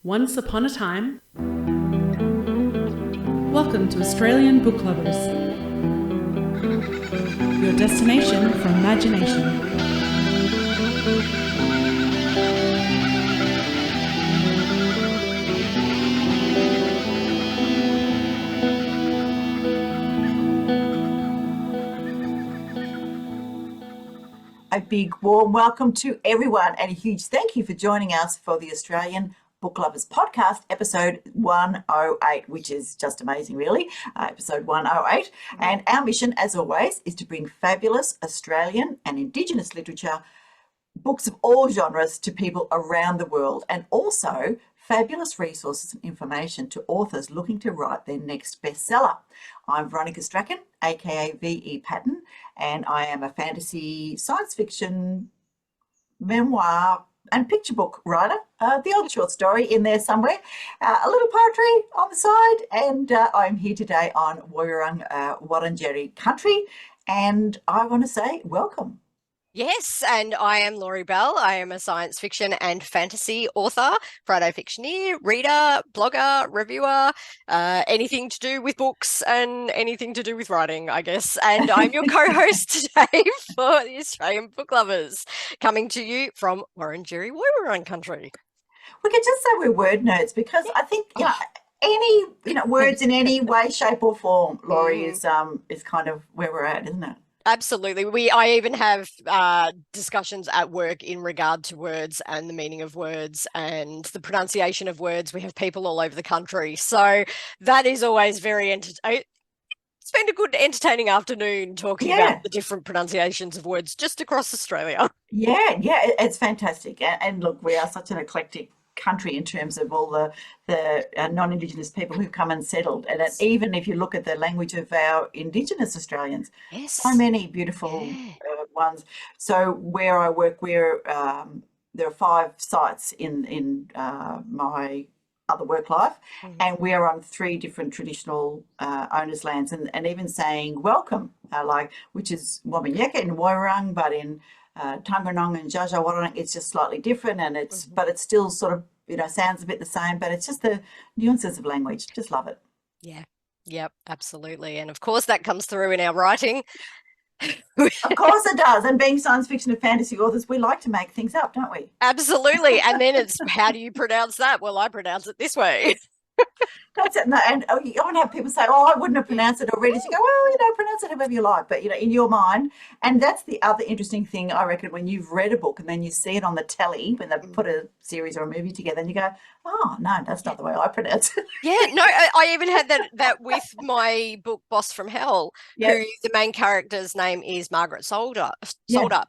Once upon a time. Welcome to Australian Book Lovers, your destination for imagination. A big warm welcome to everyone and a huge thank you for joining us for the Australian Book Lovers podcast, episode 108, which is just amazing, really, episode 108. And our mission, as always, is to bring fabulous Australian and Indigenous literature, books of all genres to people around the world, and also fabulous resources and information to authors looking to write their next bestseller. I'm Veronica Strachan, aka V.E. Patton, and I am a fantasy, science fiction, memoir and picture book writer. The odd short story in there somewhere, a little poetry on the side, and I'm here today on Woiwurrung Wurundjeri country, and I want to say welcome. Yes, and I am Laurie Bell. I am a science fiction and fantasy author, proto-fictioneer, reader, blogger, reviewer, anything to do with books and anything to do with writing, I guess. And I'm your co-host today for the Australian Book Lovers, coming to you from Wurundjeri Woiwurrung country. We could just say we're word nerds because I think any words in any way, shape, or form, Laurie, is kind of where we're at, isn't it? Absolutely. I even have discussions at work in regard to words and the meaning of words and the pronunciation of words. We have people all over the country. So that is always very entertaining. It's been a good entertaining afternoon talking about the different pronunciations of words just across Australia. Yeah, it's fantastic. And look, we are such an eclectic country in terms of all the non-Indigenous people who've come and settled, and even if you look at the language of our Indigenous Australians, so many beautiful ones. So where I work, there are 5 sites in my other work life, and we are on 3 different traditional owners' lands, and even saying welcome, which is Wabanyeka in Woiwurrung, but in Tanganong and Jajawarrung, it's just slightly different, and but it's still sort of sounds a bit the same, but it's just the nuances of language. Just love it. Yep, absolutely. And of course that comes through in our writing. Of course it does. And being science fiction and fantasy authors, we like to make things up, don't we? Absolutely. And then it's, how do you pronounce that? Well, I pronounce it this way. That's it. No, and you often have people say, I wouldn't have pronounced it already. So you go, well, pronounce it however you like, but, in your mind. And that's the other interesting thing, I reckon, when you've read a book and then you see it on the telly, when they put a series or a movie together, and you go, oh, no, that's not the way I pronounce it. I even had that with my book, Boss from Hell, who the main character's name is Margaret Solder,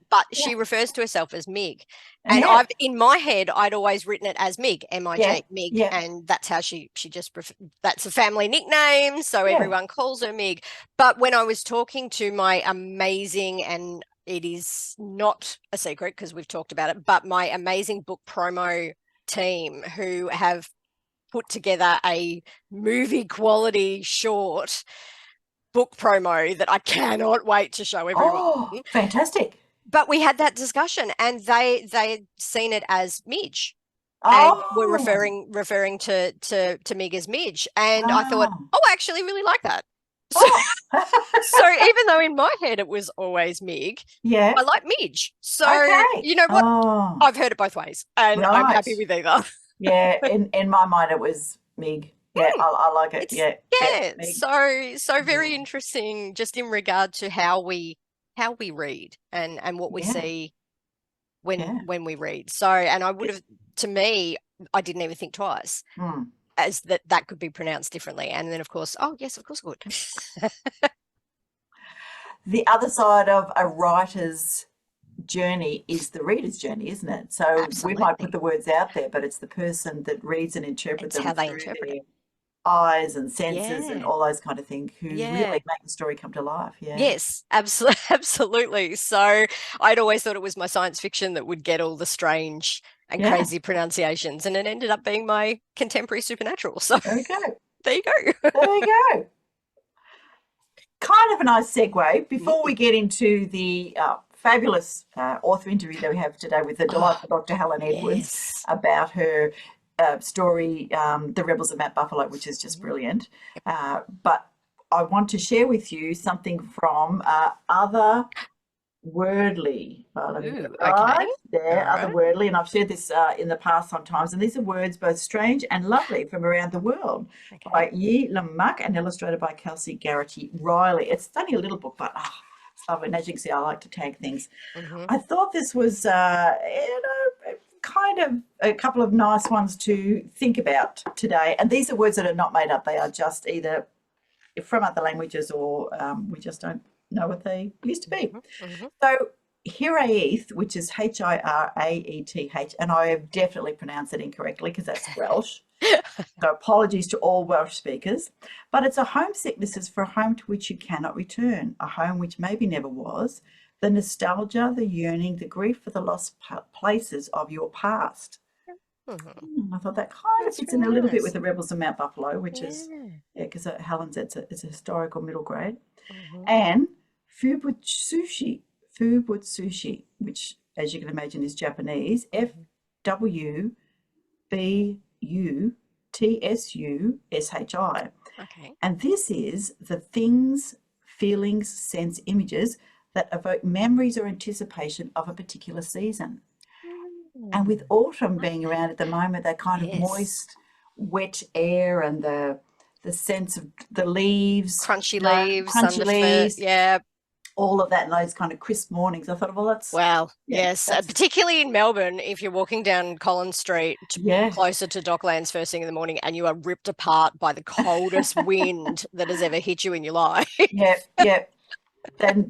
but she refers to herself as Mig. And in my head, I'd always written it as Mig, M-I-G, Mig, and that's how she just, that's a family nickname, so everyone calls her Mig. But when I was talking to my amazing, and it is not a secret because we've talked about it, but my amazing book promo team who have put together a movie quality short book promo that I cannot wait to show everyone. Oh, fantastic. But we had that discussion, and they'd seen it as Midge. And we're referring to Mig as Midge. And I thought, I actually really like that. So even though in my head it was always Mig, I like Midge. So you know what? I've heard it both ways, and I'm happy with either. In my mind it was Mig. I like it. So very interesting, just in regard to how we read and what we see when we read. So, and I would have, to me, I didn't even think twice as that could be pronounced differently. And then of course, yes, of course it would. The other side of a writer's journey is the reader's journey, isn't it? So we might put the words out there, but it's the person that reads and interprets them, how they interpret it. Eyes and senses and all those kind of things who really make the story come to life. Yes, absolutely. So I'd always thought it was my science fiction that would get all the strange and crazy pronunciations, and it ended up being my contemporary supernatural. So there you go. There you go. There you go. Kind of a nice segue before we get into the fabulous author interview that we have today with the delightful Dr. Helen Edwards about her story, The Rebels of Mount Buffalo, which is just brilliant. But I want to share with you something from Otherwordly. Let me get it right. There, Otherwordly. And I've shared this in the past sometimes. And these are words both strange and lovely from around the world by Yi Lamuck and illustrated by Kelsey Garrity Riley. It's only a little book, but it's lovely. And as you can see, I like to tag things. I thought this was, kind of a couple of nice ones to think about today. And these are words that are not made up. They are just either from other languages or we just don't know what they used to be. So Hiraeth, which is Hiraeth, and I have definitely pronounced it incorrectly because that's Welsh. So apologies to all Welsh speakers. But it's a homesickness is for a home to which you cannot return, a home which maybe never was, the nostalgia, the yearning, the grief for the lost places of your past. I thought that kind of fits in a little bit with the Rebels of Mount Buffalo, which is, because Helen said it's a historical middle grade. And Fubutsushi, which, as you can imagine, is Japanese, FWBUTSUSHI. And this is the things, feelings, sense, images that evoke memories or anticipation of a particular season. And with autumn being around at the moment, that kind of moist, wet air and the sense of the leaves, crunchy leaves, all of that, and those kind of crisp mornings. I thought, well, that's particularly in Melbourne, if you're walking down Collins Street closer to Docklands first thing in the morning and you are ripped apart by the coldest wind that has ever hit you in your life. Then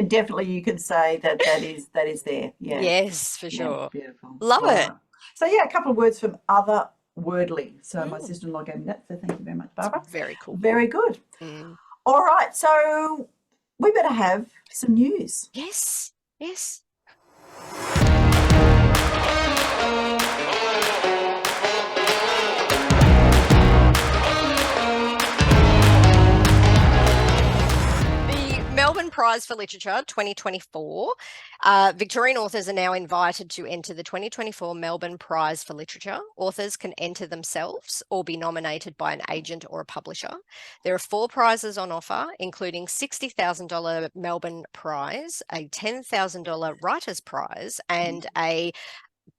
definitely you can say that is there. Yes, for sure. Beautiful. Love it. So a couple of words from Otherwordly. So my sister-in-law gave me that, so thank you very much, Barbara. That's very cool. Very good. All right, so we better have some news. Yes. Melbourne Prize for Literature 2024. Victorian authors are now invited to enter the 2024 Melbourne Prize for Literature. Authors can enter themselves or be nominated by an agent or a publisher. There are 4 prizes on offer, including $60,000 Melbourne Prize, a $10,000 Writers Prize, and a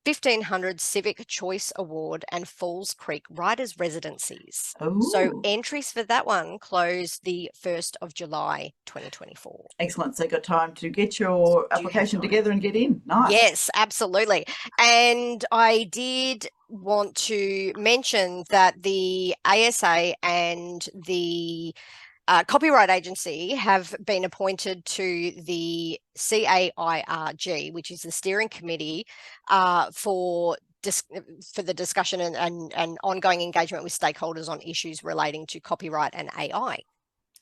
$1,500 Civic Choice Award and Falls Creek Writers Residencies. So entries for that one close the 1st of July 2024. Excellent. So you've got time to get your application together and get in. Nice. Yes, absolutely. And I did want to mention that the ASA and the Copyright Agency have been appointed to the CAIRG, which is the steering committee for the discussion and ongoing engagement with stakeholders on issues relating to copyright and AI.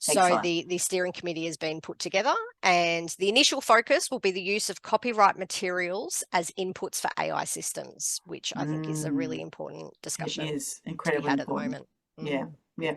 So the steering committee has been put together, and the initial focus will be the use of copyright materials as inputs for AI systems, which I think is a really important discussion. It is incredibly important at the moment. Yeah.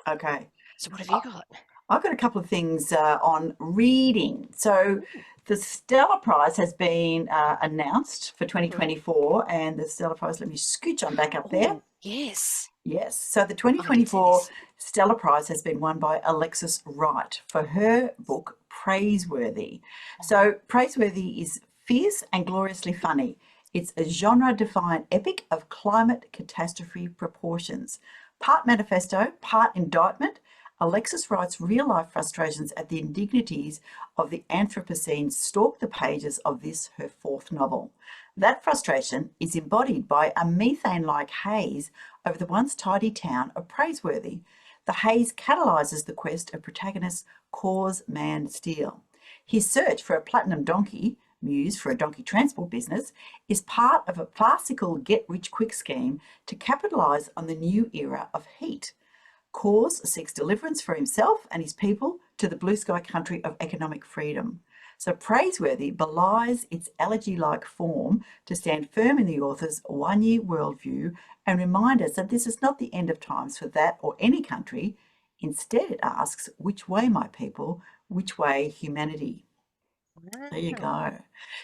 Okay. So what have you got? I've got a couple of things on reading. So the Stella Prize has been announced for 2024, and the Stella Prize, let me scooch on back up there. Yes. So the 2024 Stella Prize has been won by Alexis Wright for her book Praiseworthy. So Praiseworthy is fierce and gloriously funny. It's a genre-defiant epic of climate catastrophe proportions. Part manifesto, part indictment, Alexis Wright's real-life frustrations at the indignities of the Anthropocene stalk the pages of this, her 4th novel. That frustration is embodied by a methane-like haze over the once tidy town of Praiseworthy. The haze catalyses the quest of protagonist Cause Man Steele. His search for a platinum donkey, Muse for a donkey transport business, is part of a farcical get-rich-quick scheme to capitalise on the new era of heat. Cause seeks deliverance for himself and his people to the blue sky country of economic freedom. So Praiseworthy belies its elegy-like form to stand firm in the author's one-year worldview and remind us that this is not the end of times for that or any country. Instead, it asks, which way, my people, which way, humanity? There you Wow. go.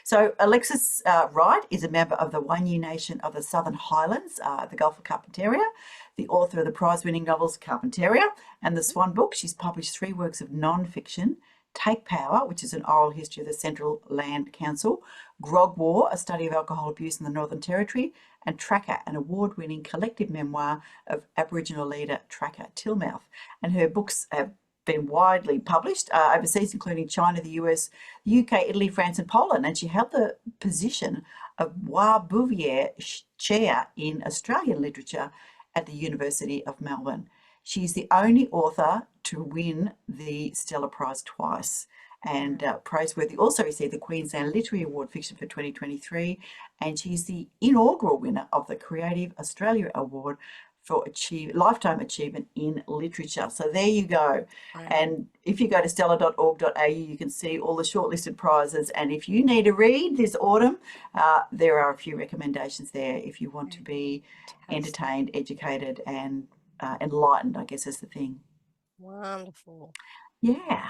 So Alexis Wright is a member of the Wanyee Nation of the Southern Highlands, the Gulf of Carpentaria, the author of the prize-winning novels Carpentaria and The Swan Book. She's published 3 works of non-fiction: Take Power, which is an oral history of the Central Land Council; Grog War, a study of alcohol abuse in the Northern Territory; and Tracker, an award-winning collective memoir of Aboriginal leader Tracker Tillmouth. And her books have been widely published overseas, including China, the US, the UK, Italy, France, and Poland. And she held the position of Bois Bouvier Chair in Australian Literature at the University of Melbourne. She's the only author to win the Stella Prize twice, and praiseworthy. Also received the Queensland Literary Award Fiction for 2023, and she's the inaugural winner of the Creative Australia Award for Lifetime Achievement in Literature. So there you go. Wow. And if you go to stella.org.au, you can see all the shortlisted prizes. And if you need a read this autumn, there are a few recommendations there if you want to be entertained, educated, and enlightened, I guess is the thing. Wonderful. Yeah.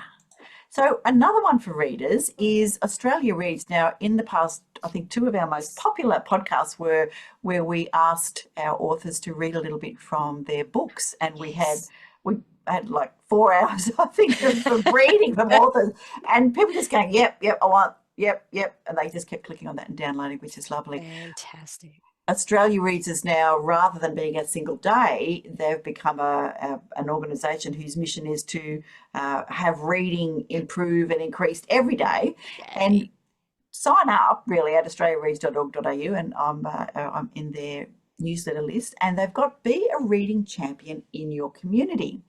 So another one for readers is Australia Reads. Now, in the past, I think 2 of our most popular podcasts were where we asked our authors to read a little bit from their books, and we had like 4 hours, I think, of reading from authors, and people just going, yep, I want, yep, and they just kept clicking on that and downloading, which is lovely. Fantastic. Australia Reads is now, rather than being a single day, they've become an organisation whose mission is to have reading improve and increased every day. Yay. And sign up really at australiareads.org.au, and I'm in their newsletter list, and they've got Be a Reading Champion in Your Community.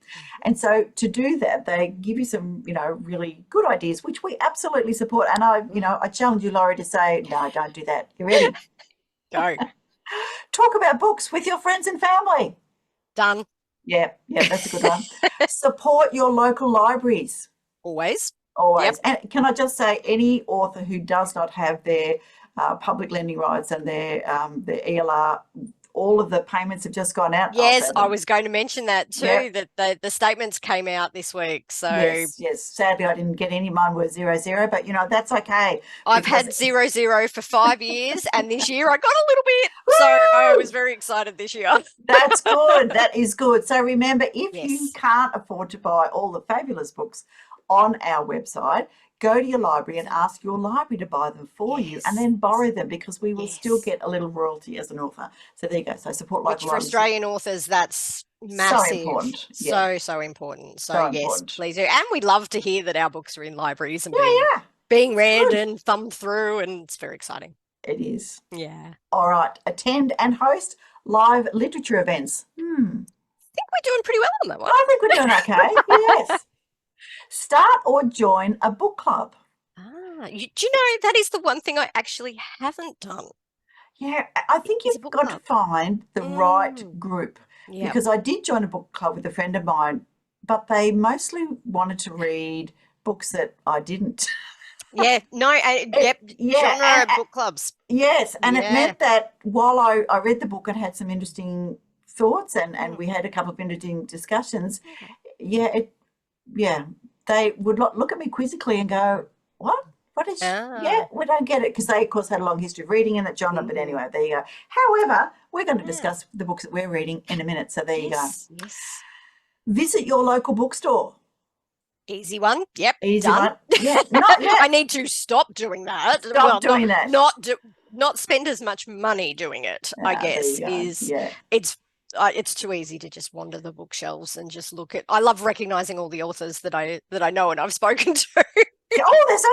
And so to do that, they give you some, really good ideas, which we absolutely support. And I challenge you, Laurie, to say, no, don't do that. You ready? Go. Talk about books with your friends and family. Done. Yeah, that's a good one. Support your local libraries. Always. Always. Yep. And can I just say, any author who does not have their public lending rights and their ELR, all of the payments have just gone out. Yes, I was going to mention that too, Yep. that the statements came out this week. So yes. Sadly, I didn't get any. Mine were 0, but that's okay. I've had 0 for 5 years, and this year I got a little bit. So I was very excited this year. That's good. That is good. So remember, if Yes. you can't afford to buy all the fabulous books on our website, go to your library and ask your library to buy them for you, and then borrow them, because we will still get a little royalty as an author. So there you go. So support local Which for libraries. Australian authors, that's massive. So important. So important. So, So yes, important. please do. And we'd love to hear that our books are in libraries and It's being read good. and thumbed through, and it's very exciting. It is. Yeah. All right. Attend and host live literature events. I think we're doing pretty well on that one. I think we're doing okay. Yes. Start or join a book club. Do you know, that is the one thing I actually haven't done. Yeah, I think It's a you've book got club. to find the right group. Yeah. Because I did join a book club with a friend of mine, but they mostly wanted to read books that I didn't. Yeah. No. Genre book clubs. Yes, and it Yeah. meant that while I read the book and had some interesting thoughts, and we had a couple of interesting discussions, they would look at me quizzically and go, what? What is we don't get it, because they, of course, had a long history of reading in that genre. But anyway, there you go. However, we're going to discuss the books that we're reading in a minute. So there you go. Yes. Visit your local bookstore. Easy one. Yep. Easy done. one. Yeah. Not yet. I need to stop doing that. Stop doing that. Not spend as much money doing it. I guess it's too easy to just wander the bookshelves and just look at. I love recognizing all the authors that I know and I've spoken to. There's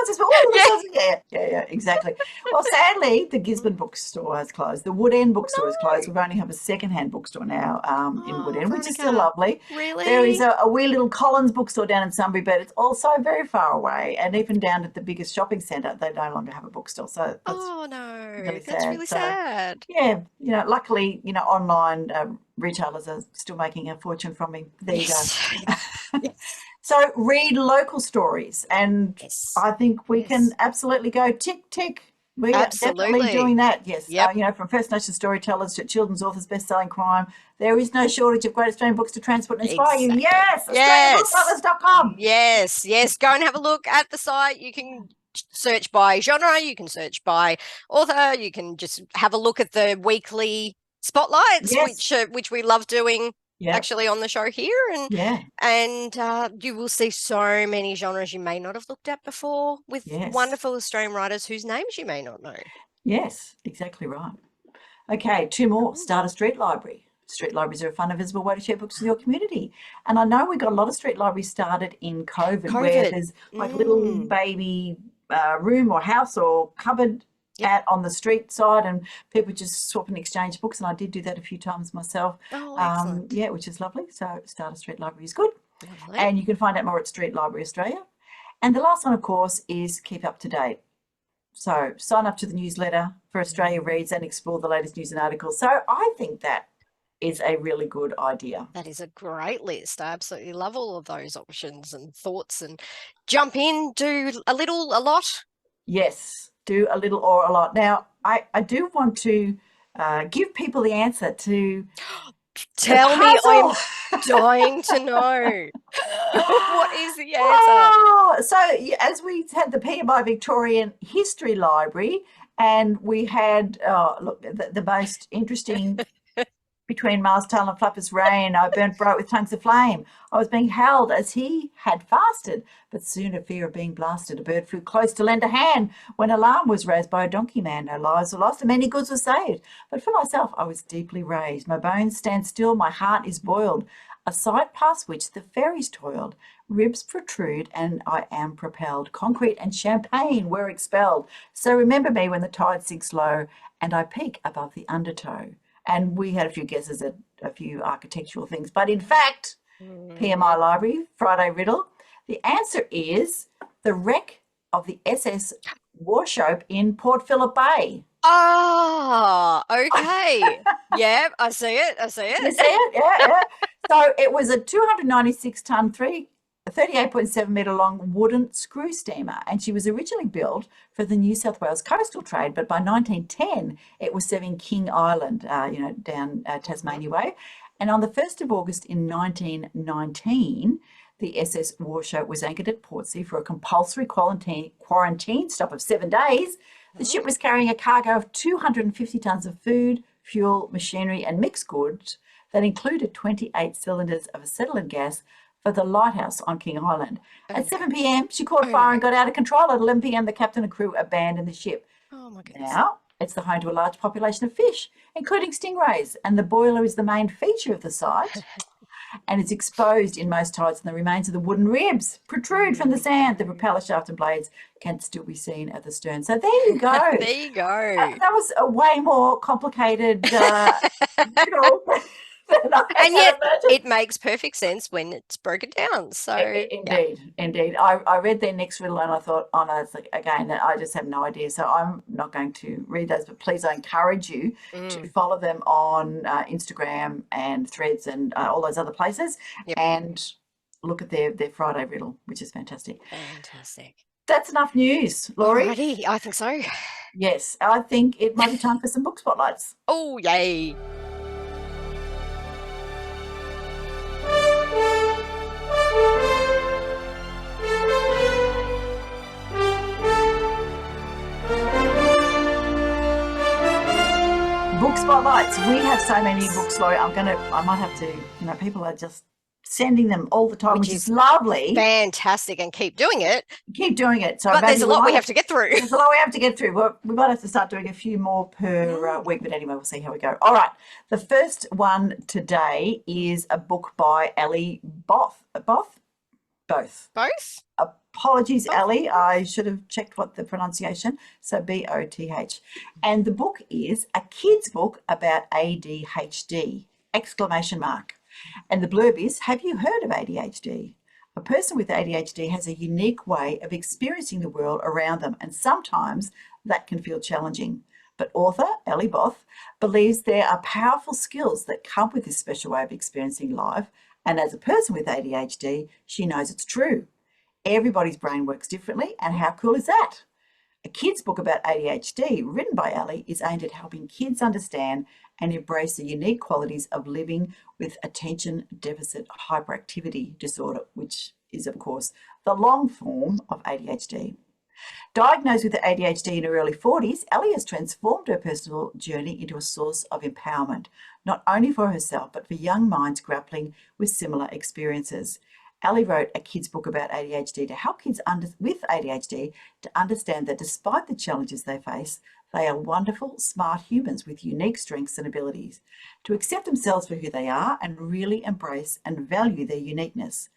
yeah, exactly. Well, sadly, the Gisborne bookstore has closed. The Woodend bookstore is closed. We only have a second-hand bookstore now in Woodend, which is still lovely. Really? There is a wee little Collins bookstore down in Sunbury, but it's also very far away. And even down at the biggest shopping centre, they no longer have a bookstore. So that's really that's sad. really sad. Yeah, luckily, online retailers are still making a fortune from me. There you go. So read local stories, and I think we can absolutely go tick, tick. We are definitely doing that, yes. Yep. From First Nation storytellers to children's authors, best-selling crime, there is no shortage of great Australian books to transport and inspire you. Yes, AustralianBookLovers.com. Yes, go and have a look at the site. You can search by genre, you can search by author, you can just have a look at the weekly spotlights, which we love doing actually on the show here. And you will see so many genres you may not have looked at before with wonderful Australian writers whose names you may not know. Yes, exactly right. Okay, 2 more. Start a street library. Street libraries are a fun and visible way to share books with your community. And I know we got a lot of street libraries started in COVID. Where there's like little baby room or house or cupboard on the street side, and people just swap and exchange books. And I did do that a few times myself. Excellent. Which is lovely. So start a street library is good. Lovely. And you can find out more at Street Library Australia. And the last one, of course, is keep up to date. So sign up to the newsletter for Australia Reads and explore the latest news and articles. So I think that is a really good idea. That is a great list. I absolutely love all of those options and thoughts. And jump in, do a little, a lot. Yes, do a little or a lot. Now, I do want to give people the answer to Tell me, I'm dying to know. What is the answer? Oh, so as we had the PMI Victorian History Library, and we had, the most interesting between Mars, Tull and Flappers Rain, I burnt bright with tongues of flame. I was being held as he had fasted, but soon a fear of being blasted. A bird flew close to lend a hand when alarm was raised by a donkey man. No lives were lost and many goods were saved. But for myself, I was deeply raised. My bones stand still, my heart is boiled. A sight past which the fairies toiled. Ribs protrude and I am propelled. Concrete and champagne were expelled. So remember me when the tide sinks low and I peak above the undertow. And we had a few guesses at a few architectural things. But in fact, PMI Library, Friday Riddle, the answer is the wreck of the SS Warship in Port Phillip Bay. Ah, okay. Yeah, I see it. You see it? Yeah. So it was a 296-ton, 38.7 metre long wooden screw steamer, and she was originally built for the New South Wales coastal trade, but by 1910 it was serving King Island, down Tasmania Way. And on the 1st of August in 1919, the SS Warship was anchored at Portsea for a compulsory quarantine stop of 7 days. The ship was carrying a cargo of 250 tonnes of food, fuel, machinery and mixed goods that included 28 cylinders of acetylene gas for the lighthouse on King Island. At 7 p.m, she caught fire and got out of control. At 11 p.m, the captain and crew abandoned the ship. Oh my goodness. Now, it's the home to a large population of fish, including stingrays, and the boiler is the main feature of the site. And it's exposed in most tides, and the remains of the wooden ribs protrude from the sand. The propeller shaft and blades can still be seen at the stern. So there you go. There you go. That was a way more complicated, and yet it makes perfect sense when it's broken down. So indeed. I read their next riddle and I thought, oh no, it's like, again, I just have no idea. So I'm not going to read those, but please, I encourage you to follow them on Instagram and Threads and all those other places, and look at their Friday riddle, which is fantastic. Fantastic. That's enough news, Laurie. Alrighty, I think so. Yes, I think it might be time for some book spotlights. Oh, yay. Book spotlights. We have so many books, Laurie. I might have to, people are just sending them all the time, which is lovely. Fantastic, and keep doing it. So but there's a lot we have to get through. There's a lot we have to get through. Well, we might have to start doing a few more per week, but anyway, we'll see how we go. All right. The first one today is a book by Elly Both. Both. Apologies, Elly. I should have checked what the pronunciation. So B-O-T-H. And the book is a kid's book about ADHD! And the blurb is, have you heard of ADHD? A person with ADHD has a unique way of experiencing the world around them, and sometimes that can feel challenging. But author Elly Both believes there are powerful skills that come with this special way of experiencing life, and as a person with ADHD, she knows it's true. Everybody's brain works differently, and how cool is that? A kid's book about ADHD, written by Elly, is aimed at helping kids understand and embrace the unique qualities of living with attention deficit hyperactivity disorder, which is, of course, the long form of ADHD. Diagnosed with ADHD in her early 40s, Elly has transformed her personal journey into a source of empowerment, not only for herself, but for young minds grappling with similar experiences. Elly wrote a kids' book about ADHD to help kids with ADHD to understand that despite the challenges they face, they are wonderful, smart humans with unique strengths and abilities, to accept themselves for who they are and really embrace and value their uniqueness.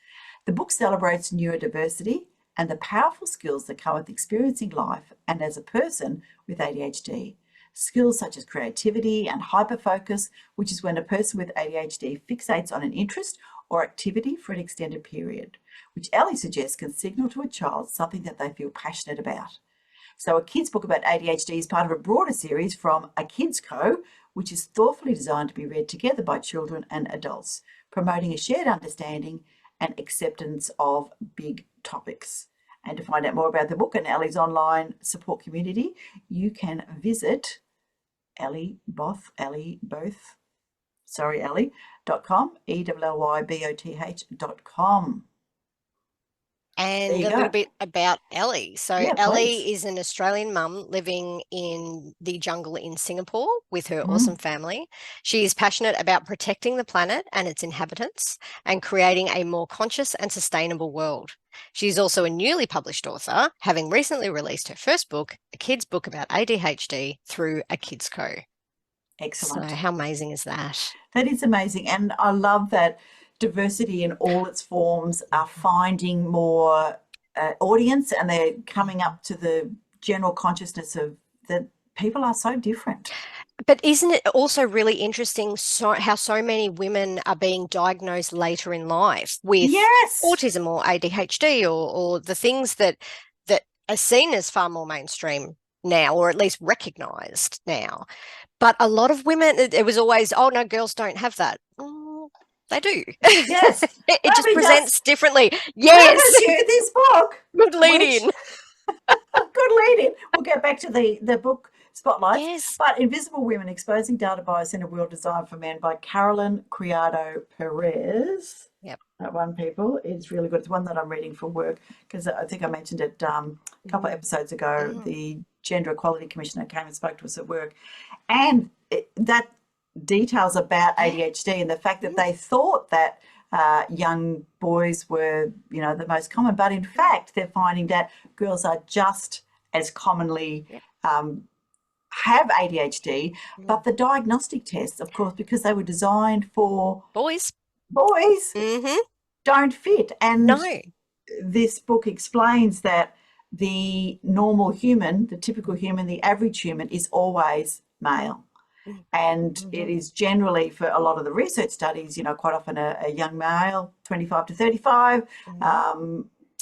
The book celebrates neurodiversity and the powerful skills that come with experiencing life and as a person with ADHD. Skills such as creativity and hyperfocus, which is when a person with ADHD fixates on an interest or activity for an extended period, which Elly suggests can signal to a child something that they feel passionate about. So a kids' book about ADHD is part of a broader series from A Kids Co, which is thoughtfully designed to be read together by children and adults, promoting a shared understanding and acceptance of big topics. And to find out more about the book and Elly's online support community, you can visit ellyboth.com, ellyboth.com. And a little bit about Elly. So Elly is an Australian mum living in the jungle in Singapore with her awesome family. She is passionate about protecting the planet and its inhabitants and creating a more conscious and sustainable world. She's also a newly published author, having recently released her first book, a kids' book about ADHD, through A Kids Co. Excellent. So how amazing is that? That is amazing. And I love that diversity in all its forms are finding more audience, and they're coming up to the general consciousness of that people are so different. But isn't it also really interesting how so many women are being diagnosed later in life with autism or ADHD or the things that are seen as far more mainstream now, or at least recognised now. But a lot of women, it was always, oh, no, girls don't have that. They do. Yes. It just presents differently. Yes. This book. Good lead in. Good lead in. We'll get back to the book spotlight. Yes. But Invisible Women, Exposing Data Bias in a World Designed for Men by Carolyn Criado Perez. Yep. That one, people, is really good. It's one that I'm reading for work because I think I mentioned it a couple of episodes ago. The Gender Equality Commissioner came and spoke to us at work. And that details about ADHD and the fact that they thought that young boys were, the most common, but in fact they're finding that girls are just as commonly have ADHD, but the diagnostic tests, of course, because they were designed for boys, don't fit. And no, this book explains that the normal human, the typical human, the average human is always male. And it is generally, for a lot of the research studies, quite often a young male, 25 to 35.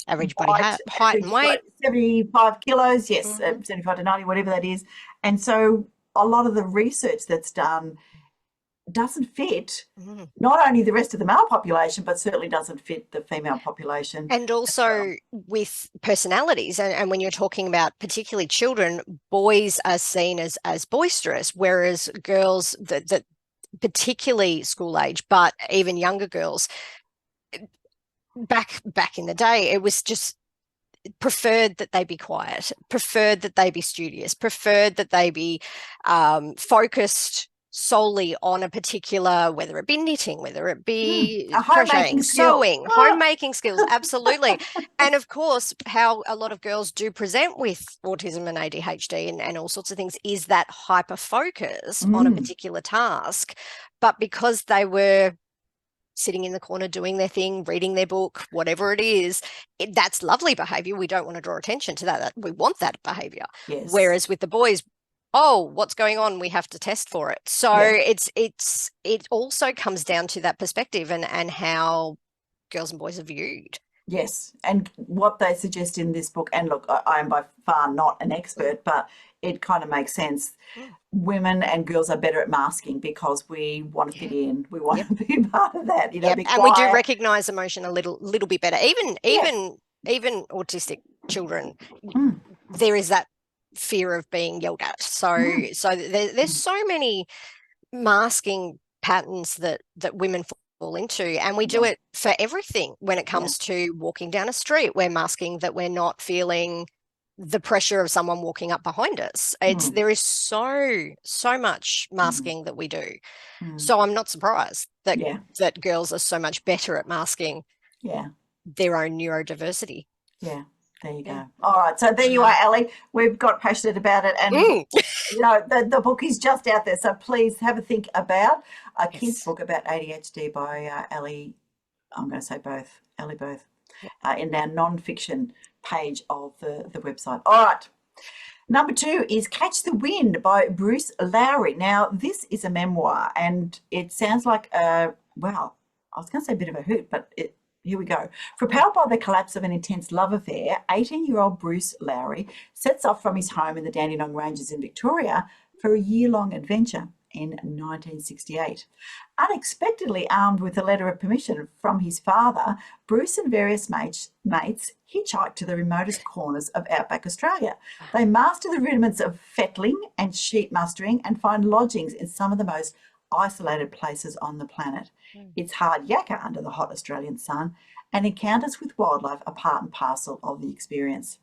Average body height and weight. 75 kilos, 75 to 90, whatever that is. And so a lot of the research that's done doesn't fit not only the rest of the male population, but certainly doesn't fit the female population. And also with personalities. And when you're talking about particularly children, boys are seen as boisterous, whereas girls, that particularly school age, but even younger girls, back in the day, it was just preferred that they be quiet, preferred that they be studious, preferred that they be focused solely on a particular, whether it be knitting, whether it be crocheting, sewing, homemaking skills, absolutely. And of course, how a lot of girls do present with autism and ADHD and all sorts of things is that hyper focus on a particular task. But because they were sitting in the corner doing their thing, reading their book, whatever it is, that's lovely behavior. We don't want to draw attention to that. We want that behavior. Yes. Whereas with the boys, oh, what's going on? We have to test for it. So it also comes down to that perspective and how girls and boys are viewed. Yes. And what they suggest in this book, and look, I am by far not an expert, but it kind of makes sense. Women and girls are better at masking because we want to fit in. We want to be part of that, be quiet. And we do recognise emotion a little bit better. Even autistic children, there is that fear of being yelled at. So there's so many masking patterns that women fall into, and we do it for everything. When it comes to walking down a street, we're masking that we're not feeling the pressure of someone walking up behind us. There is so much masking that we do. So I'm not surprised that girls are so much better at masking their own neurodiversity. Yeah, there you go. All right, so there you are, Elly. We've got passionate about it, and you know the book is just out there. So please have a think about a kid's book about ADHD by Elly. I'm going to say both, Elly Both, in our non-fiction page of the website. All right. Number 2 is Catch the Wind by Bruce Lowery. Now, this is a memoir, and it sounds like well, I was going to say a bit of a hoot, but here we go. Propelled by the collapse of an intense love affair, 18-year-old Bruce Lowery sets off from his home in the Dandenong Ranges in Victoria for a year-long adventure in 1968. Unexpectedly armed with a letter of permission from his father, Bruce and various mates hitchhiked to the remotest corners of outback Australia. They master the rudiments of fettling and sheep mustering and find lodgings in some of the most isolated places on the planet. It's hard yakka under the hot Australian sun, and encounters with wildlife are part and parcel of the experience.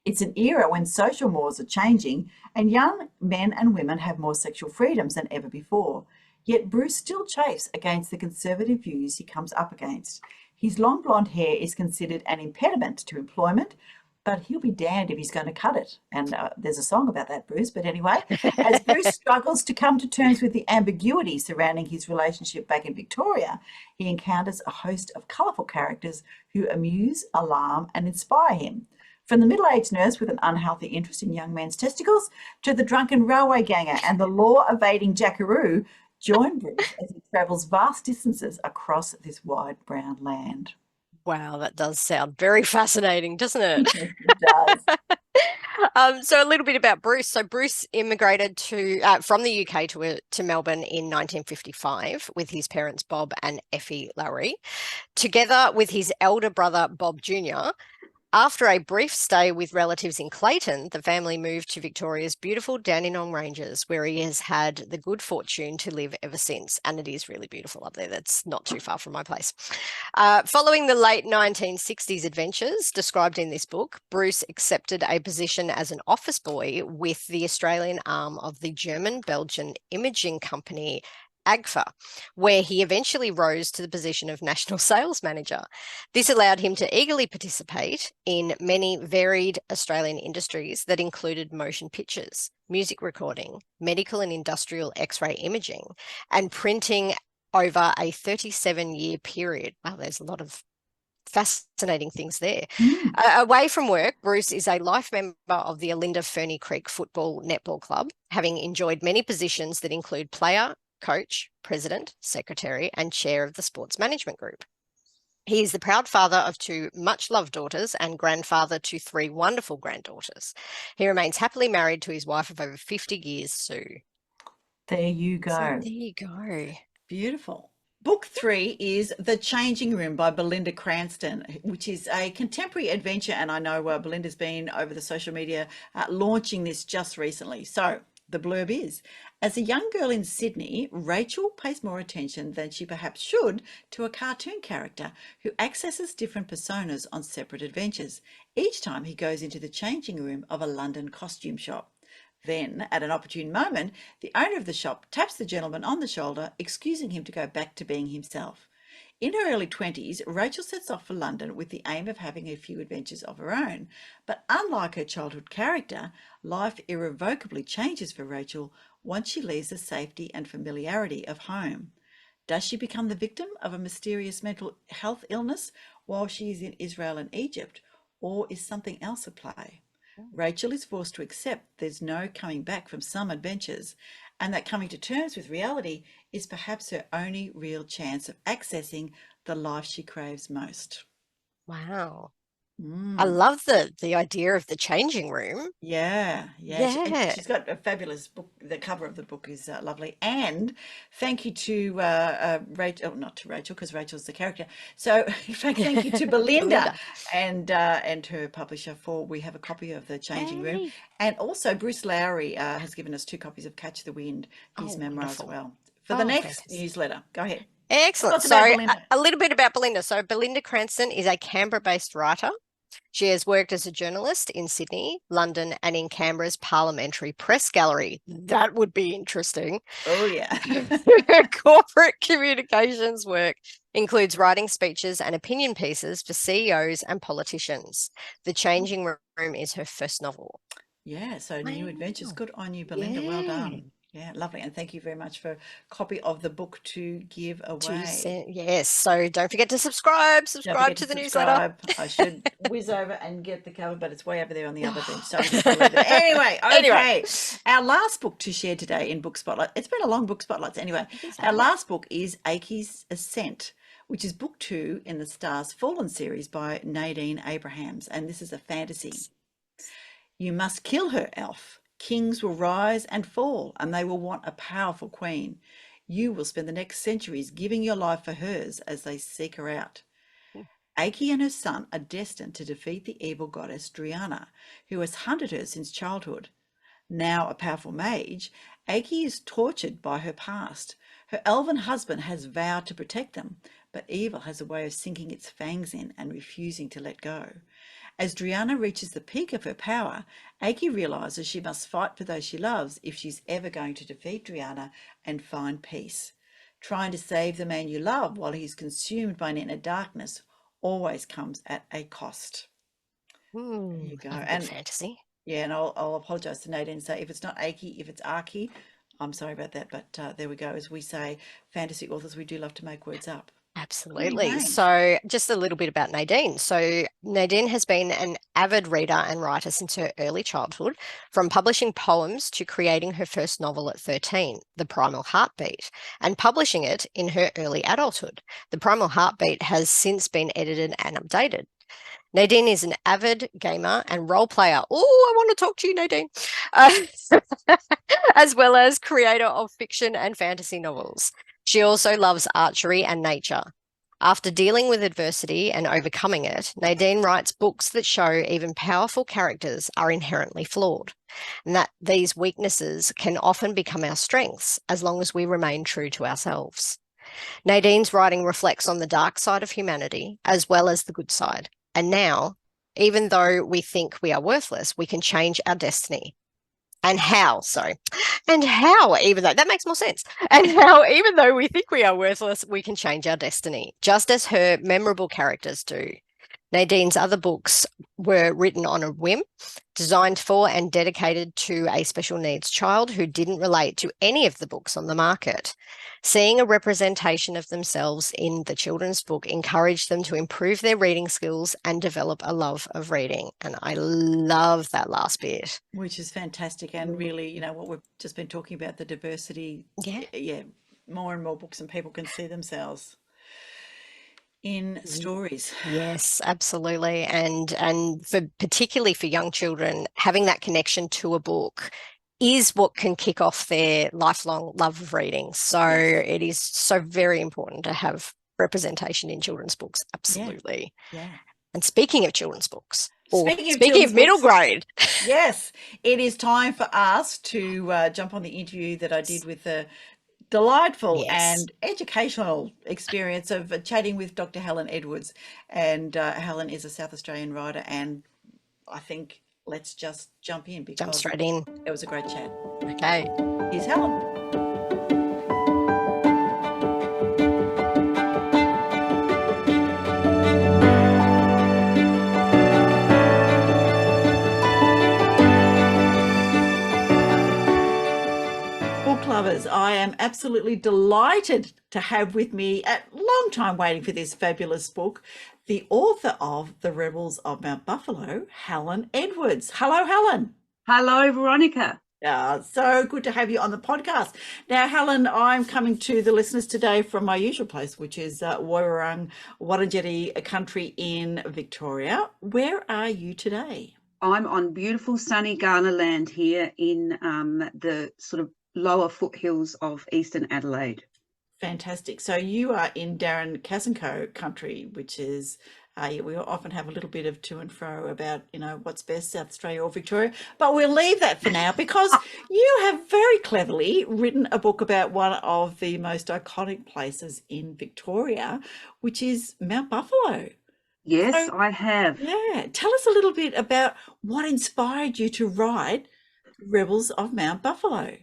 It's an era when social mores are changing and young men and women have more sexual freedoms than ever before. Yet Bruce still chafes against the conservative views he comes up against. His long blonde hair is considered an impediment to employment, but he'll be damned if he's going to cut it. And there's a song about that, Bruce. But anyway, as Bruce struggles to come to terms with the ambiguity surrounding his relationship back in Victoria, he encounters a host of colourful characters who amuse, alarm and inspire him. From the middle-aged nurse with an unhealthy interest in young men's testicles to the drunken railway ganger and the law-evading jackaroo, join Bruce as he travels vast distances across this wide brown land. Wow, that does sound very fascinating, doesn't it? It does. So a little bit about Bruce. So Bruce immigrated from the UK to Melbourne in 1955 with his parents Bob and Effie Laurie, together with his elder brother Bob Jr. After a brief stay with relatives in Clayton, the family moved to Victoria's beautiful Dandenong Ranges, where he has had the good fortune to live ever since. And it is really beautiful up there. That's not too far from my place. Following the late 1960s adventures described in this book, Bruce accepted a position as an office boy with the Australian arm of the German-Belgian imaging company AGFA, where he eventually rose to the position of national sales manager. This allowed him to eagerly participate in many varied Australian industries that included motion pictures, music recording, medical and industrial X-ray imaging, and printing over a 37-year period. Wow, there's a lot of fascinating things there. Away from work, Bruce is a life member of the Olinda Ferny Creek Football Netball Club, having enjoyed many positions that include player, coach, president, secretary, and chair of the sports management group. He is the proud father of 2 much-loved daughters and grandfather to 3 wonderful granddaughters. He remains happily married to his wife of over 50 years, Sue. There you go. So there you go. Beautiful. Book 3 is The Changing Room by Belinda Cranston, which is a contemporary adventure. And I know Belinda's been over the social media launching this just recently. So the blurb is, as a young girl in Sydney, Rachel pays more attention than she perhaps should to a cartoon character who accesses different personas on separate adventures, each time he goes into the changing room of a London costume shop. Then, at an opportune moment, the owner of the shop taps the gentleman on the shoulder, excusing him to go back to being himself. In her early 20s, Rachel sets off for London with the aim of having a few adventures of her own. But unlike her childhood character, life irrevocably changes for Rachel once she leaves the safety and familiarity of home. Does she become the victim of a mysterious mental health illness while she is in Israel and Egypt, or is something else at play? Rachel is forced to accept there's no coming back from some adventures, and that coming to terms with reality is perhaps her only real chance of accessing the life she craves most. Wow. I love the idea of the changing room. Yeah. She's got a fabulous book. The cover of the book is lovely. And thank you to Rachel, not to Rachel, because Rachel's the character. So in fact, thank you to Belinda and her publisher we have a copy of The Changing Room. And also Bruce Lowery has given us 2 copies of Catch the Wind, his memoir as well. For the next newsletter. Go ahead. Excellent. So a little bit about Belinda. So Belinda Cranston is a Canberra-based writer, She has worked as a journalist in Sydney, London, and in Canberra's Parliamentary Press Gallery. That would be interesting. Oh, yeah. Her corporate communications work includes writing speeches and opinion pieces for CEOs and politicians. The Changing Room is her first novel. Yeah, so New Adventures. Wow. Good on you, Belinda. Well done. Yeah, lovely. And thank you very much for a copy of the book to give away. Yes, so don't forget to subscribe Don't forget to the subscribe. newsletter. I should whiz over and get the cover, but it's way over there on the other bench. So I'm just going to leave it. Anyway, okay. Our last book to share today in Book Spotlight. It's been a long Book Spotlight. Anyway, our last book is Akie's Ascent, which is book 2 in the Stars Fallen series by Nadine Abrahams. And this is a fantasy. You must kill her, elf. Kings will rise and fall, and they will want a powerful queen. You will spend the next centuries giving your life for hers as they seek her out. Akie and her son are destined to defeat the evil goddess Driana, who has hunted her since childhood. Now a powerful mage, Akie is tortured by her past. Her elven husband has vowed to protect them, but evil has a way of sinking its fangs in and refusing to let go. As Driana reaches the peak of her power, Akie realizes she must fight for those she loves if she's ever going to defeat Driana and find peace. Trying to save the man you love while he's consumed by an inner darkness always comes at a cost. There you go. And fantasy. Yeah, and I'll apologise to Nadine and say if it's not Akie, if it's Arkie, I'm sorry about that, but there we go. As we say, fantasy authors, we do love to make words up. Absolutely. So just a little bit about Nadine. So Nadine has been an avid reader and writer since her early childhood, from publishing poems to creating her first novel at 13, The Primal Heartbeat, and publishing it in her early adulthood. The Primal Heartbeat has since been edited and updated. Nadine is an avid gamer and role player. Oh, I want to talk to you, Nadine. As well as creator of fiction and fantasy novels. She also loves archery and nature. After dealing with adversity and overcoming it, Nadine writes books that show even powerful characters are inherently flawed, and that these weaknesses can often become our strengths as long as we remain true to ourselves. Nadine's writing reflects on the dark side of humanity as well as the good side. And now, even though we think we are worthless, we can change our destiny. And how, even though, that makes more sense. And how, even though we think we are worthless, we can change our destiny, just as her memorable characters do. Nadine's other books were written on a whim, designed for and dedicated to a special needs child who didn't relate to any of the books on the market. Seeing a representation of themselves in the children's book encouraged them to improve their reading skills and develop a love of reading. And I love that last bit. Which is fantastic. And really, you know, what we've just been talking about, the diversity. Yeah. More and more books and people can see themselves in stories. Yes, absolutely. And particularly for young children, having that connection to a book is what can kick off their lifelong love of reading. So it is so very important to have representation in children's books. Absolutely. Yeah. And speaking of children's books, speaking of middle grade. Yes, it is time for us to jump on the interview that I did with the delightful and educational experience of chatting with Dr. Helen Edwards. And Helen is a South Australian writer, and I think let's just jump in because jump straight in. It was a great chat. Okay. Here's Helen. Book lovers, I am absolutely delighted to have with me, a long time waiting for this fabulous book, the author of The Rebels of Mount Buffalo, Helen Edwards. Hello, Helen. Hello, Veronica. So good to have you on the podcast. Now, Helen, I'm coming to the listeners today from my usual place, which is Woiwurrung, Wurundjeri country in Victoria. Where are you today? I'm on beautiful sunny Kaurna land here in the sort of lower foothills of eastern Adelaide. Fantastic. So you are in Darren Kasanko country, which is, we often have a little bit of to and fro about, you know, what's best, South Australia or Victoria, but we'll leave that for now because you have very cleverly written a book about one of the most iconic places in Victoria, which is Mount Buffalo. Yes, So, I have. yeah, tell us a little bit about what inspired you to write Rebels of Mount Buffalo.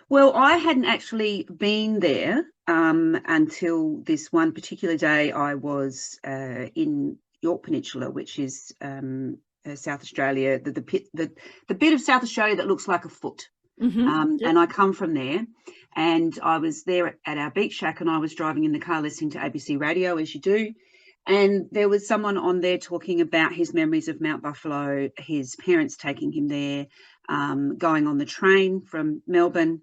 Well, I hadn't actually been there until this one particular day. I was in York Peninsula, which is South Australia, the bit of South Australia that looks like a foot. Yep. And I come from there, and I was there at our beach shack, and I was driving in the car listening to ABC radio, as you do. And there was someone on there talking about his memories of Mount Buffalo, his parents taking him there, going on the train from Melbourne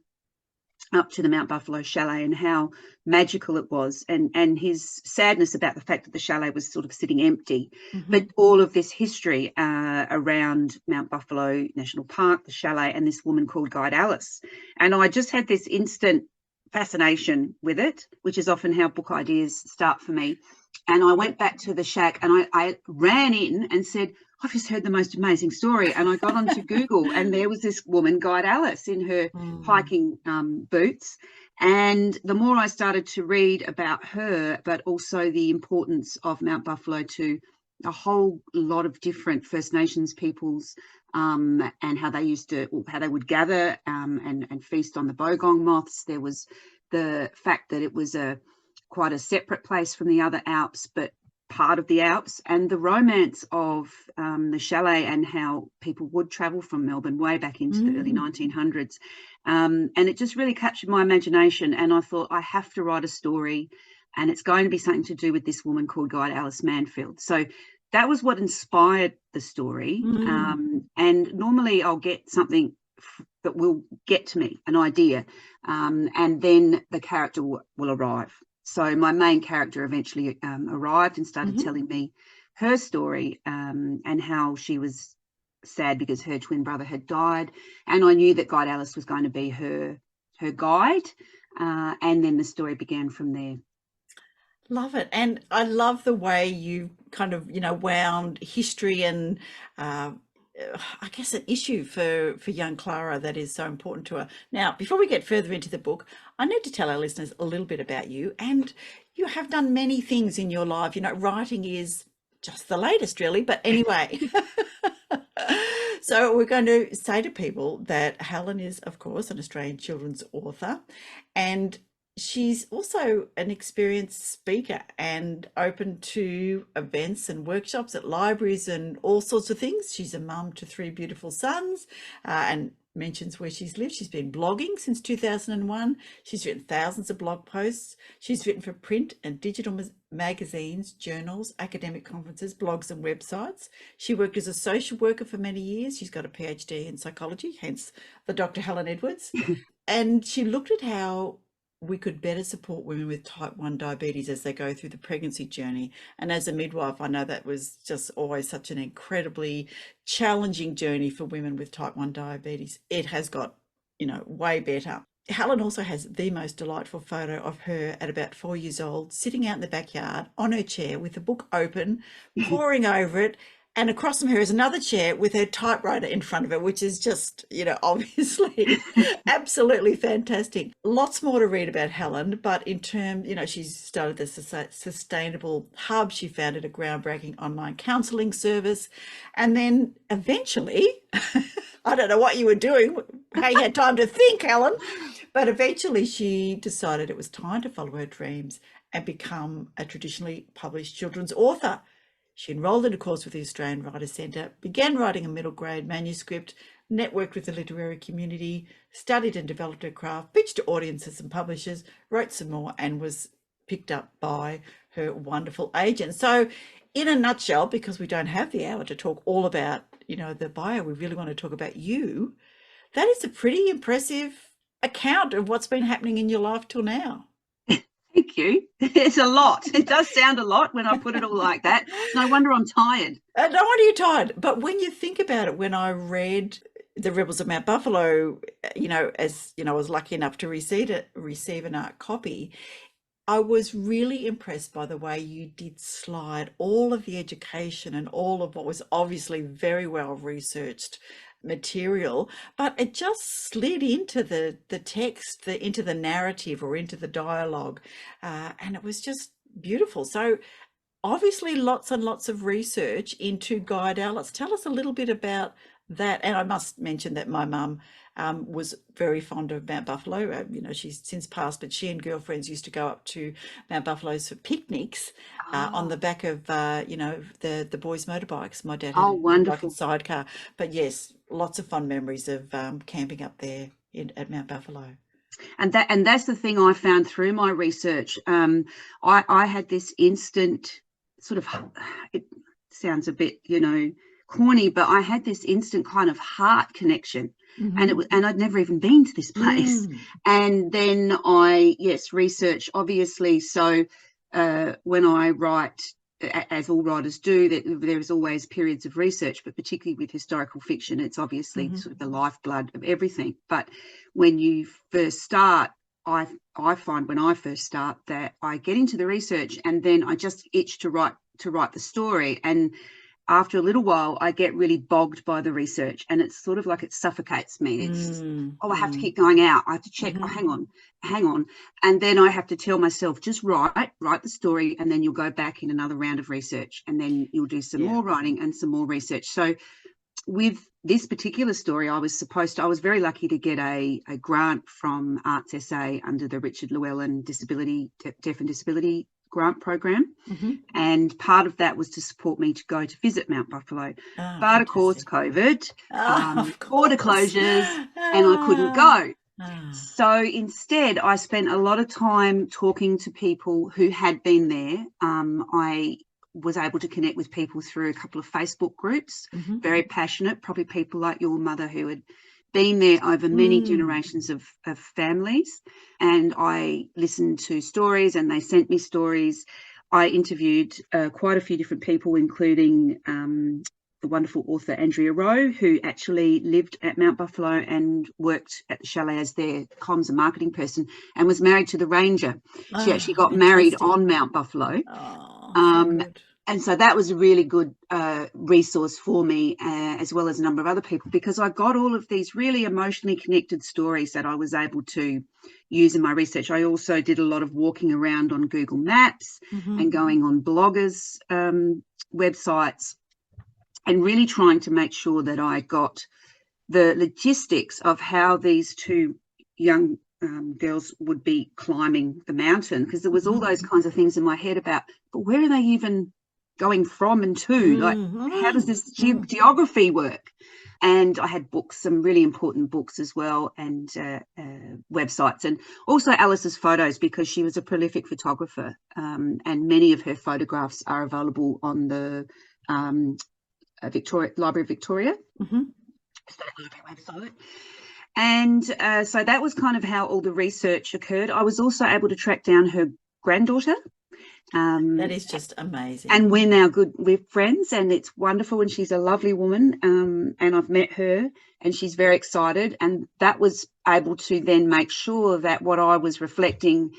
up to the Mount Buffalo chalet, and how magical it was, and his sadness about the fact that the chalet was sort of sitting empty. But all of this history around Mount Buffalo National Park, the chalet, and this woman called Guide Alice. And I just had this instant fascination with it, which is often how book ideas start for me. And I went back to the shack, and I ran in and said, I've just heard the most amazing story. And I got onto Google, and there was this woman, Guide Alice, in her hiking boots. And the more I started to read about her, but also the importance of Mount Buffalo to a whole lot of different First Nations peoples, and how they would gather and feast on the bogong moths. There was the fact that it was quite a separate place from the other Alps, but part of the Alps, and the romance of the chalet, and how people would travel from Melbourne way back into the early 1900s. And it just really captured my imagination. And I thought, I have to write a story, and it's going to be something to do with this woman called Guide Alice Manfield. So that was what inspired the story. And normally I'll get something that will get to me, an idea, and then the character will arrive. So my main character eventually arrived and started telling me her story, and how she was sad because her twin brother had died. And I knew that Guide Alice was going to be her guide. And then the story began from there. Love it. And I love the way you kind of, wound history and I guess an issue for young Clara that is so important to her. Now, before we get further into the book, I need to tell our listeners a little bit about you. And you have done many things in your life. Writing is just the latest, really. But anyway, so we're going to say to people that Helen is, of course, an Australian children's author, and she's also an experienced speaker and open to events and workshops at libraries and all sorts of things. She's a mum to 3 beautiful sons, and mentions where she's lived. She's been blogging since 2001. She's written thousands of blog posts. She's written for print and digital magazines, journals, academic conferences, blogs and websites. She worked as a social worker for many years. She's got a PhD in psychology, hence the Dr. Helen Edwards. And she looked at how we could better support women with type 1 diabetes as they go through the pregnancy journey. And as a midwife, I know that was just always such an incredibly challenging journey for women with type 1 diabetes. It has got, way better. Helen also has the most delightful photo of her at about 4 years old, sitting out in the backyard on her chair with the book open, poring over it. And across from her is another chair with her typewriter in front of her, which is just, obviously absolutely fantastic. Lots more to read about Helen, but in terms, she's started the Sustainable Hub. She founded a groundbreaking online counselling service. And then eventually, I don't know what you were doing, how you had time to think, Helen, but eventually she decided it was time to follow her dreams and become a traditionally published children's author. She enrolled in a course with the Australian Writers' Centre, began writing a middle grade manuscript, networked with the literary community, studied and developed her craft, pitched to audiences and publishers, wrote some more, and was picked up by her wonderful agent. So in a nutshell, because we don't have the hour to talk all about, the bio, we really want to talk about you. That is a pretty impressive account of what's been happening in your life till now. Thank you. It's a lot. It does sound a lot when I put it all like that. No wonder I'm tired. No wonder you're tired. But when you think about it, when I read The Rebels of Mount Buffalo, as I was lucky enough to receive an art copy, I was really impressed by the way you did slide all of the education and all of what was obviously very well researched material, but it just slid into the text, into the narrative or into the dialogue, and it was just beautiful. So obviously lots and lots of research into guide owlets. Tell us a little bit about that. And I must mention that my mum was very fond of Mount Buffalo. She's since passed, but she and girlfriends used to go up to Mount Buffalo's for picnics on the back of, the boys' motorbikes. My dad had a wonderful sidecar. But yes, lots of fond memories of camping up there at Mount Buffalo. And that's the thing I found through my research. I had this instant sort of, it sounds a bit, corny, but I had this instant kind of heart connection. Mm-hmm. And I'd never even been to this place. And then research, obviously. So when I write, as all writers do, that there is always periods of research, but particularly with historical fiction, it's obviously sort of the lifeblood of everything. But when you first start, I find when I first start that I get into the research and then I just itch to write the story. And after a little while, I get really bogged by the research, and it's sort of like it suffocates me. It's, I have to keep going out. I have to check. Oh, hang on. And then I have to tell myself, just write the story, and then you'll go back in another round of research, and then you'll do some more writing and some more research. So with this particular story, I was very lucky to get a grant from Arts SA under the Richard Llewellyn Deaf and Disability grant program, and part of that was to support me to go to visit Mount Buffalo. But of course, COVID, border closures, and I couldn't go. So instead, I spent a lot of time talking to people who had been there. I was able to connect with people through a couple of Facebook groups, very passionate, probably people like your mother who had been there over many generations of families, and I listened to stories and they sent me stories. I interviewed quite a few different people, including the wonderful author Andrea Rowe, who actually lived at Mount Buffalo and worked at the chalet as their comms and marketing person, and was married to the ranger. She actually got married on Mount Buffalo. And so that was a really good resource for me, as well as a number of other people, because I got all of these really emotionally connected stories that I was able to use in my research. I also did a lot of walking around on Google Maps and going on bloggers' websites, and really trying to make sure that I got the logistics of how these two young girls would be climbing the mountain, because there was all those kinds of things in my head about, but where are they even going from and to? Like, how does this geography work? And I had books, some really important books as well, and websites, and also Alice's photos, because she was a prolific photographer, and many of her photographs are available on the Library of Victoria, State Library website. And so that was kind of how all the research occurred. I was also able to track down her granddaughter. That is just amazing. And we're friends, and it's wonderful, and she's a lovely woman, and I've met her, and she's very excited, and that was able to then make sure that what I was reflecting,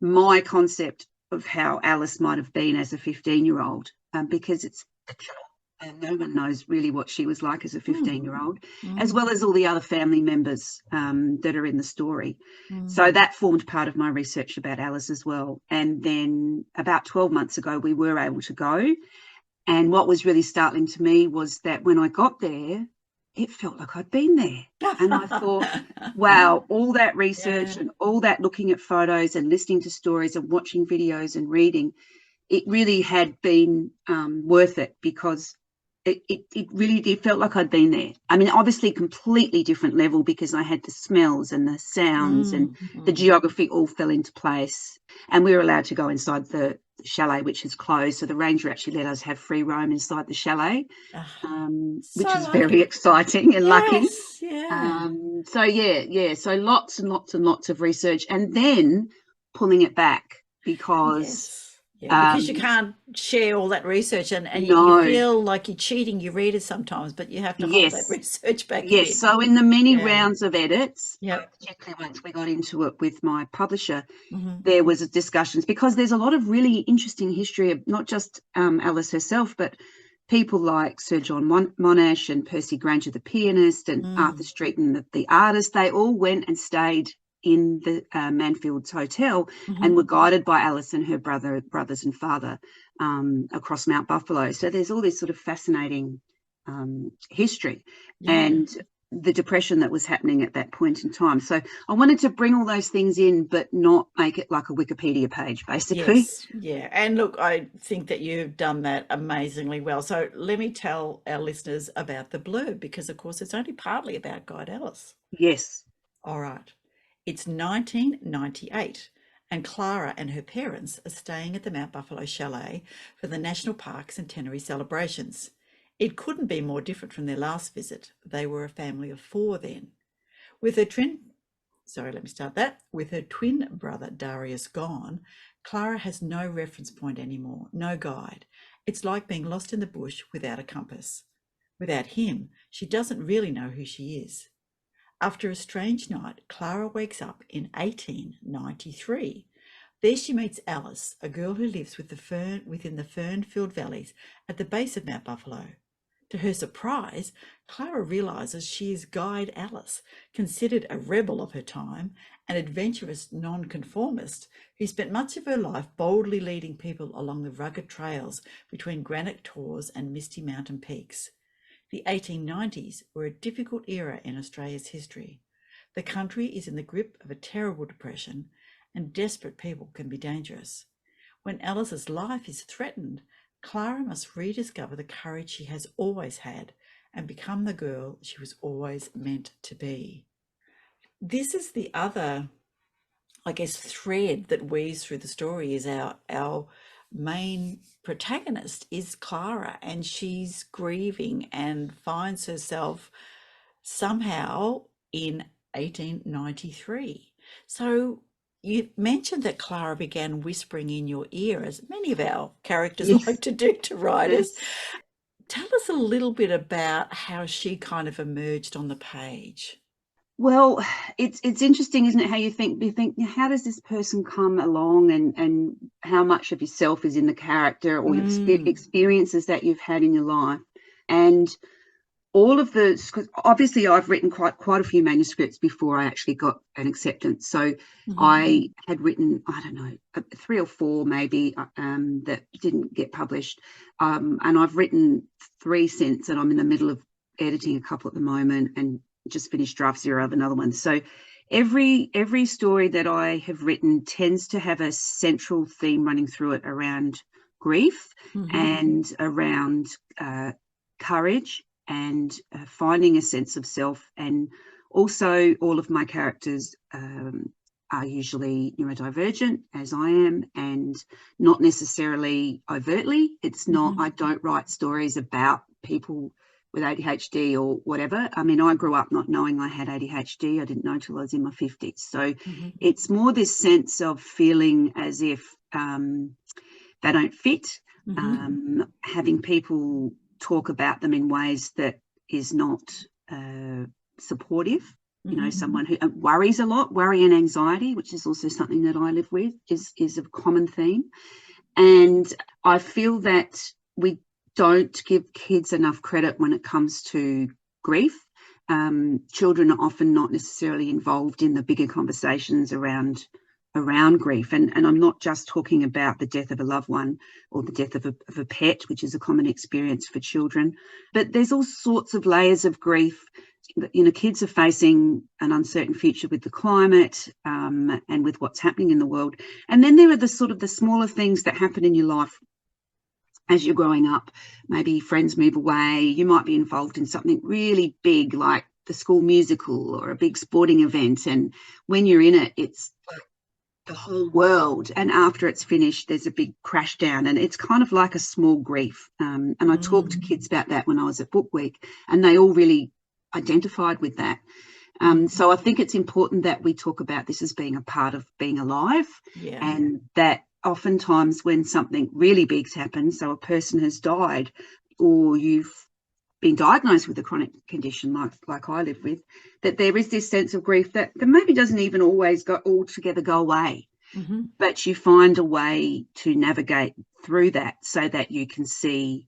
my concept of how Alice might have been as a 15-year-old, because it's and no one knows really what she was like as a 15-year-old, as well as all the other family members that are in the story. So that formed part of my research about Alice as well. And then about 12 months ago, we were able to go. And what was really startling to me was that when I got there, it felt like I'd been there. And I thought, wow, all that research and all that looking at photos and listening to stories and watching videos and reading, it really had been worth it, because it really did felt like I'd been there. I mean, obviously completely different level, because I had the smells and the sounds and the geography all fell into place. And we were allowed to go inside the chalet, which is closed. So the ranger actually let us have free roam inside the chalet, which is very exciting and lucky. Yeah. So lots and lots and lots of research, and then pulling it back, because because you can't share all that research, and you feel like you're cheating your readers sometimes, but you have to hold that research back. Yes, so in the many rounds of edits, particularly once we got into it with my publisher, there was discussions, because there's a lot of really interesting history of not just Alice herself, but people like Sir John Monash and Percy Granger, the pianist, and Arthur Streeton, the artist. They all went and stayed in the Manfields Hotel and were guided by Alice and her brothers and father across Mount Buffalo. So there's all this sort of fascinating history and the depression that was happening at that point in time. So I wanted to bring all those things in, but not make it like a Wikipedia page, basically. Yes, yeah. And look, I think that you've done that amazingly well. So let me tell our listeners about the blurb, because of course it's only partly about Guide Alice. Yes. All right. It's 1998 and Clara and her parents are staying at the Mount Buffalo Chalet for the National Park's centenary celebrations. It couldn't be more different from their last visit. They were a family of 4 then. With her twin brother Darius gone, Clara has no reference point anymore, no guide. It's like being lost in the bush without a compass. Without him, she doesn't really know who she is. After a strange night, Clara wakes up in 1893. There she meets Alice, a girl who lives within the fern-filled valleys at the base of Mount Buffalo. To her surprise, Clara realises she is Guide Alice, considered a rebel of her time, an adventurous nonconformist who spent much of her life boldly leading people along the rugged trails between granite tors and misty mountain peaks. The 1890s were a difficult era in Australia's history. The country is in the grip of a terrible depression, and desperate people can be dangerous. When Alice's life is threatened, Clara must rediscover the courage she has always had and become the girl she was always meant to be. This is the other, I guess, thread that weaves through the story. Is our main protagonist is Clara, and she's grieving and finds herself somehow in 1893. So you mentioned that Clara began whispering in your ear, as many of our characters like to do to writers. Tell us a little bit about how she kind of emerged on the page. Well, it's interesting, isn't it, how you think, how does this person come along, and how much of yourself is in the character, or experiences that you've had in your life. And all of the, obviously I've written quite a few manuscripts before I actually got an acceptance. So I had written, I don't know, 3 or 4 maybe that didn't get published. And I've written 3 since, and I'm in the middle of editing a couple at the moment, and just finished draft 0 of another one. So every story that I have written tends to have a central theme running through it around grief and around courage and finding a sense of self. And also all of my characters are usually neurodivergent, as I am, and not necessarily overtly. It's not, I don't write stories about people with ADHD or whatever. I mean, I grew up not knowing I had ADHD. I didn't know till I was in my 50s. So it's more this sense of feeling as if they don't fit, having people talk about them in ways that is not supportive. You know, someone who worries a lot, worry and anxiety, which is also something that I live with, is a common theme. And I feel that we don't give kids enough credit when it comes to grief. Children are often not necessarily involved in the bigger conversations around grief. And I'm not just talking about the death of a loved one or the death of a pet, which is a common experience for children, but there's all sorts of layers of grief. You know, kids are facing an uncertain future with the climate and with what's happening in the world. And then there are the sort of the smaller things that happen in your life as you're growing up. Maybe friends move away. You might be involved in something really big like the school musical or a big sporting event. And when you're in it, it's like the whole world. And after it's finished, there's a big crash down, and it's kind of like a small grief. And I talked to kids about that when I was at Book Week, and they all really identified with that. So I think it's important that we talk about this as being a part of being alive, and that oftentimes when something really big happens, so a person has died or you've been diagnosed with a chronic condition like I live with, that there is this sense of grief that maybe doesn't even always altogether go away, but you find a way to navigate through that so that you can see,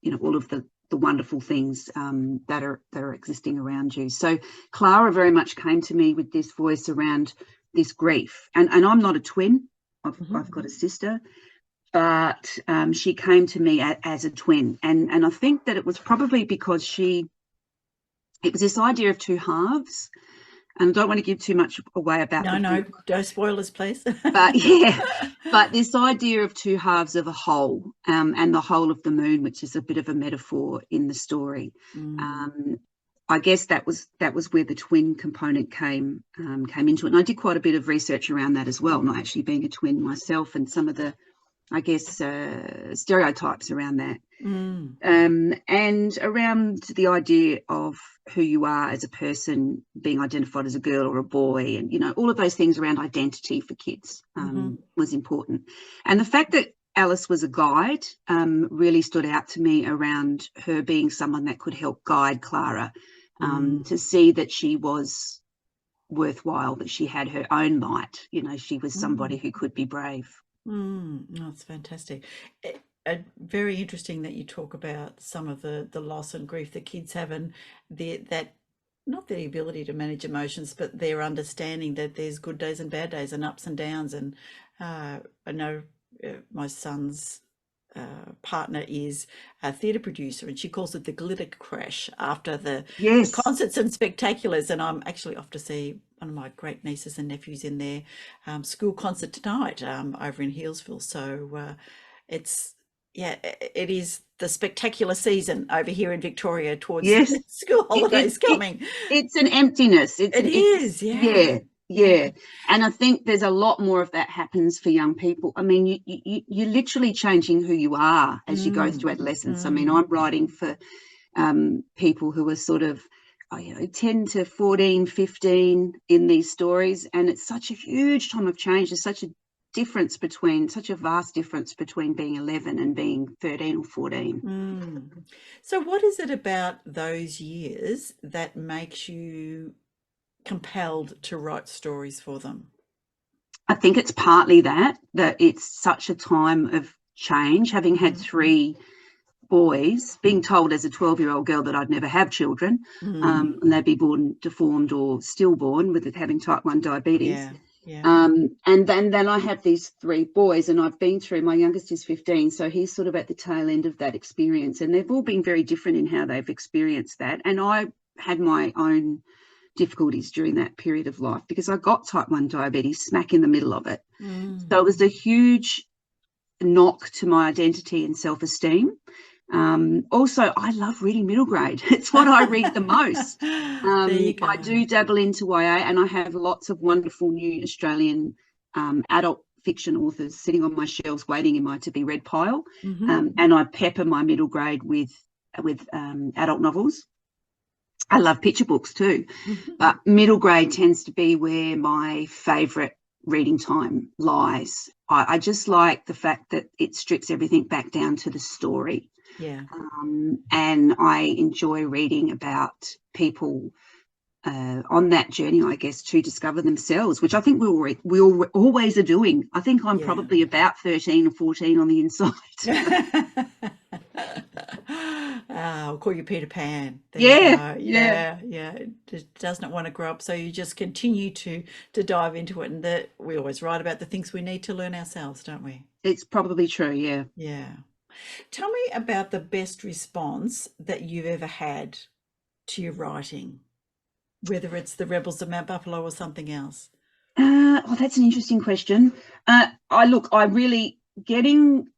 you know, all of the wonderful things that are existing around you. So Clara very much came to me with this voice around this grief. And I'm not a twin. I've got a sister, but she came to me as a twin. And I think that it was probably because it was this idea of two halves. And I don't want to give too much away about No, spoilers, please. But this idea of two halves of a whole, and the whole of the moon, which is a bit of a metaphor in the story. I guess that was where the twin component came into it. And I did quite a bit of research around that as well, not actually being a twin myself, and some of the, I guess, stereotypes around that. And around the idea of who you are as a person, being identified as a girl or a boy, and, you know, all of those things around identity for kids was important. And the fact that Alice was a guide really stood out to me around her being someone that could help guide Clara to see that she was worthwhile, that she had her own light. You know, she was somebody who could be brave. That's fantastic. Very interesting that you talk about some of the loss and grief that kids have, and that not the ability to manage emotions, but their understanding that there's good days and bad days and ups and downs. And I know my son's partner is a theatre producer, and she calls it the glitter crash after the concerts and spectaculars. And I'm actually off to see one of my great nieces and nephews in their school concert tonight over in Healesville. So it is the spectacular season over here in Victoria towards school holidays coming. It's an emptiness. It is. Yeah. And I think there's a lot more of that happens for young people. I mean, you're literally changing who you are as you go through adolescence. I mean, I'm writing for people who are sort of 10 to 14, 15 in these stories. And it's such a huge time of change. There's such a vast difference between being 11 and being 13 or 14. So what is it about those years that makes you compelled to write stories for them? I think it's partly that it's such a time of change, having had three boys, being told as a 12-year-old girl that I'd never have children, and they'd be born deformed or stillborn with it having type 1 diabetes. And then I have these three boys, and I've been through, my youngest is 15, so he's sort of at the tail end of that experience, and they've all been very different in how they've experienced that. And I had my own difficulties during that period of life because I got type 1 diabetes smack in the middle of it. So it was a huge knock to my identity and self-esteem. Also, I love reading middle grade. It's what I read the most. I do dabble into YA, and I have lots of wonderful new Australian adult fiction authors sitting on my shelves waiting in my to be read pile. And I pepper my middle grade with adult novels. I love picture books too, but middle grade tends to be where my favourite reading time lies. I just like the fact that it strips everything back down to the story. And I enjoy reading about people on that journey, I guess, to discover themselves, which I think we always are doing. I think I'm probably about 13 or 14 on the inside. I'll call you Peter Pan. It just doesn't want to grow up, so you just continue to dive into it, and we always write about the things we need to learn ourselves, don't we? It's probably true. Tell me about the best response that you've ever had to your writing, whether it's the Rebels of Mount Buffalo or something else. That's an interesting question. Getting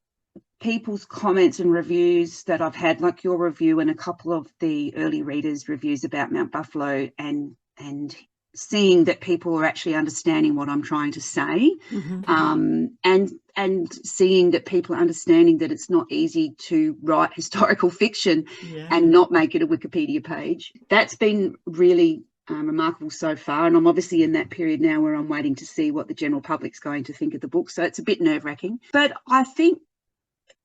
people's comments and reviews that I've had, like your review and a couple of the early readers' reviews about Mount Buffalo, and seeing that people are actually understanding what I'm trying to say, and seeing that people are understanding that it's not easy to write historical fiction and not make it a Wikipedia page. That's been really remarkable so far, and I'm obviously in that period now where I'm waiting to see what the general public's going to think of the book, so it's a bit nerve-wracking. But I think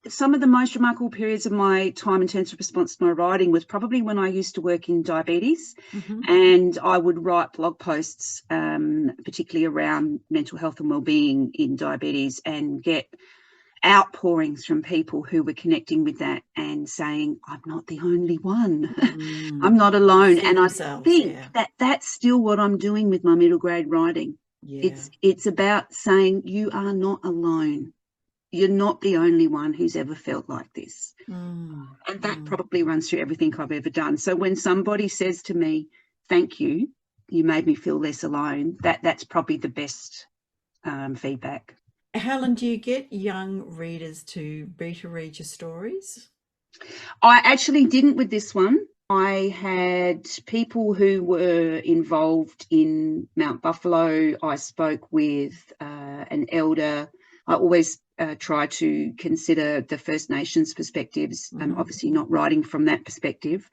some of the most remarkable periods of my time in terms of response to my writing was probably when I used to work in diabetes, and I would write blog posts, particularly around mental health and wellbeing in diabetes, and get outpourings from people who were connecting with that and saying, I'm not the only one. I'm not alone. And I think that that's still what I'm doing with my middle grade writing. Yeah. It's about saying you are not alone. You're not the only one who's ever felt like this. And that probably runs through everything I've ever done. So when somebody says to me, thank you, you made me feel less alone, that's probably the best feedback. Helen, do you get young readers to beta read your stories? I actually didn't with this one. I had people who were involved in Mount Buffalo. I spoke with an elder. I always try to consider the First Nations perspectives, obviously not writing from that perspective.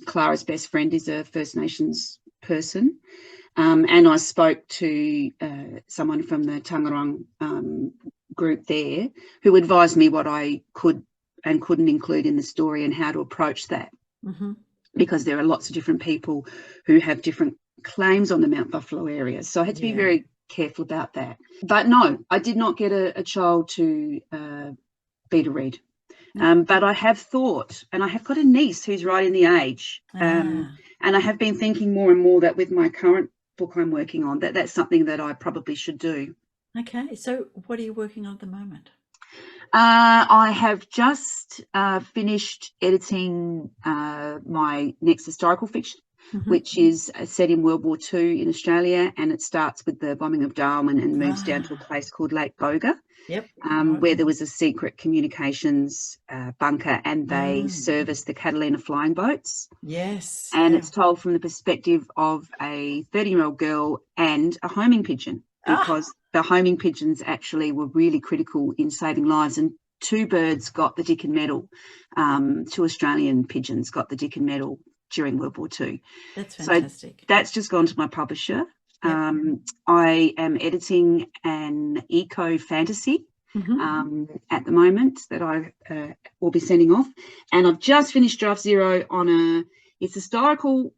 Clara's best friend is a First Nations person. And I spoke to someone from the Tangerang group there who advised me what I could and couldn't include in the story and how to approach that. Because there are lots of different people who have different claims on the Mount Buffalo area. So I had to be very careful about that. But no, I did not get a child to beta read. But I have thought, and I have got a niece who's right in the age. And I have been thinking more and more that with my current book I'm working on, that's something that I probably should do. Okay. So what are you working on at the moment? I have just finished editing my next historical fiction, which is set in World War II in Australia, and it starts with the bombing of Darwin and moves down to a place called Lake Boga, where there was a secret communications bunker, and they serviced the Catalina flying boats. Yes. And it's told from the perspective of a 13-year-old girl and a homing pigeon, because the homing pigeons actually were really critical in saving lives, and two birds got the Dickon Medal. Two Australian pigeons got the Dickon Medal during World War II. That's fantastic. So that's just gone to my publisher. I am editing an eco fantasy at the moment that I will be sending off, and I've just finished draft 0 on it's historical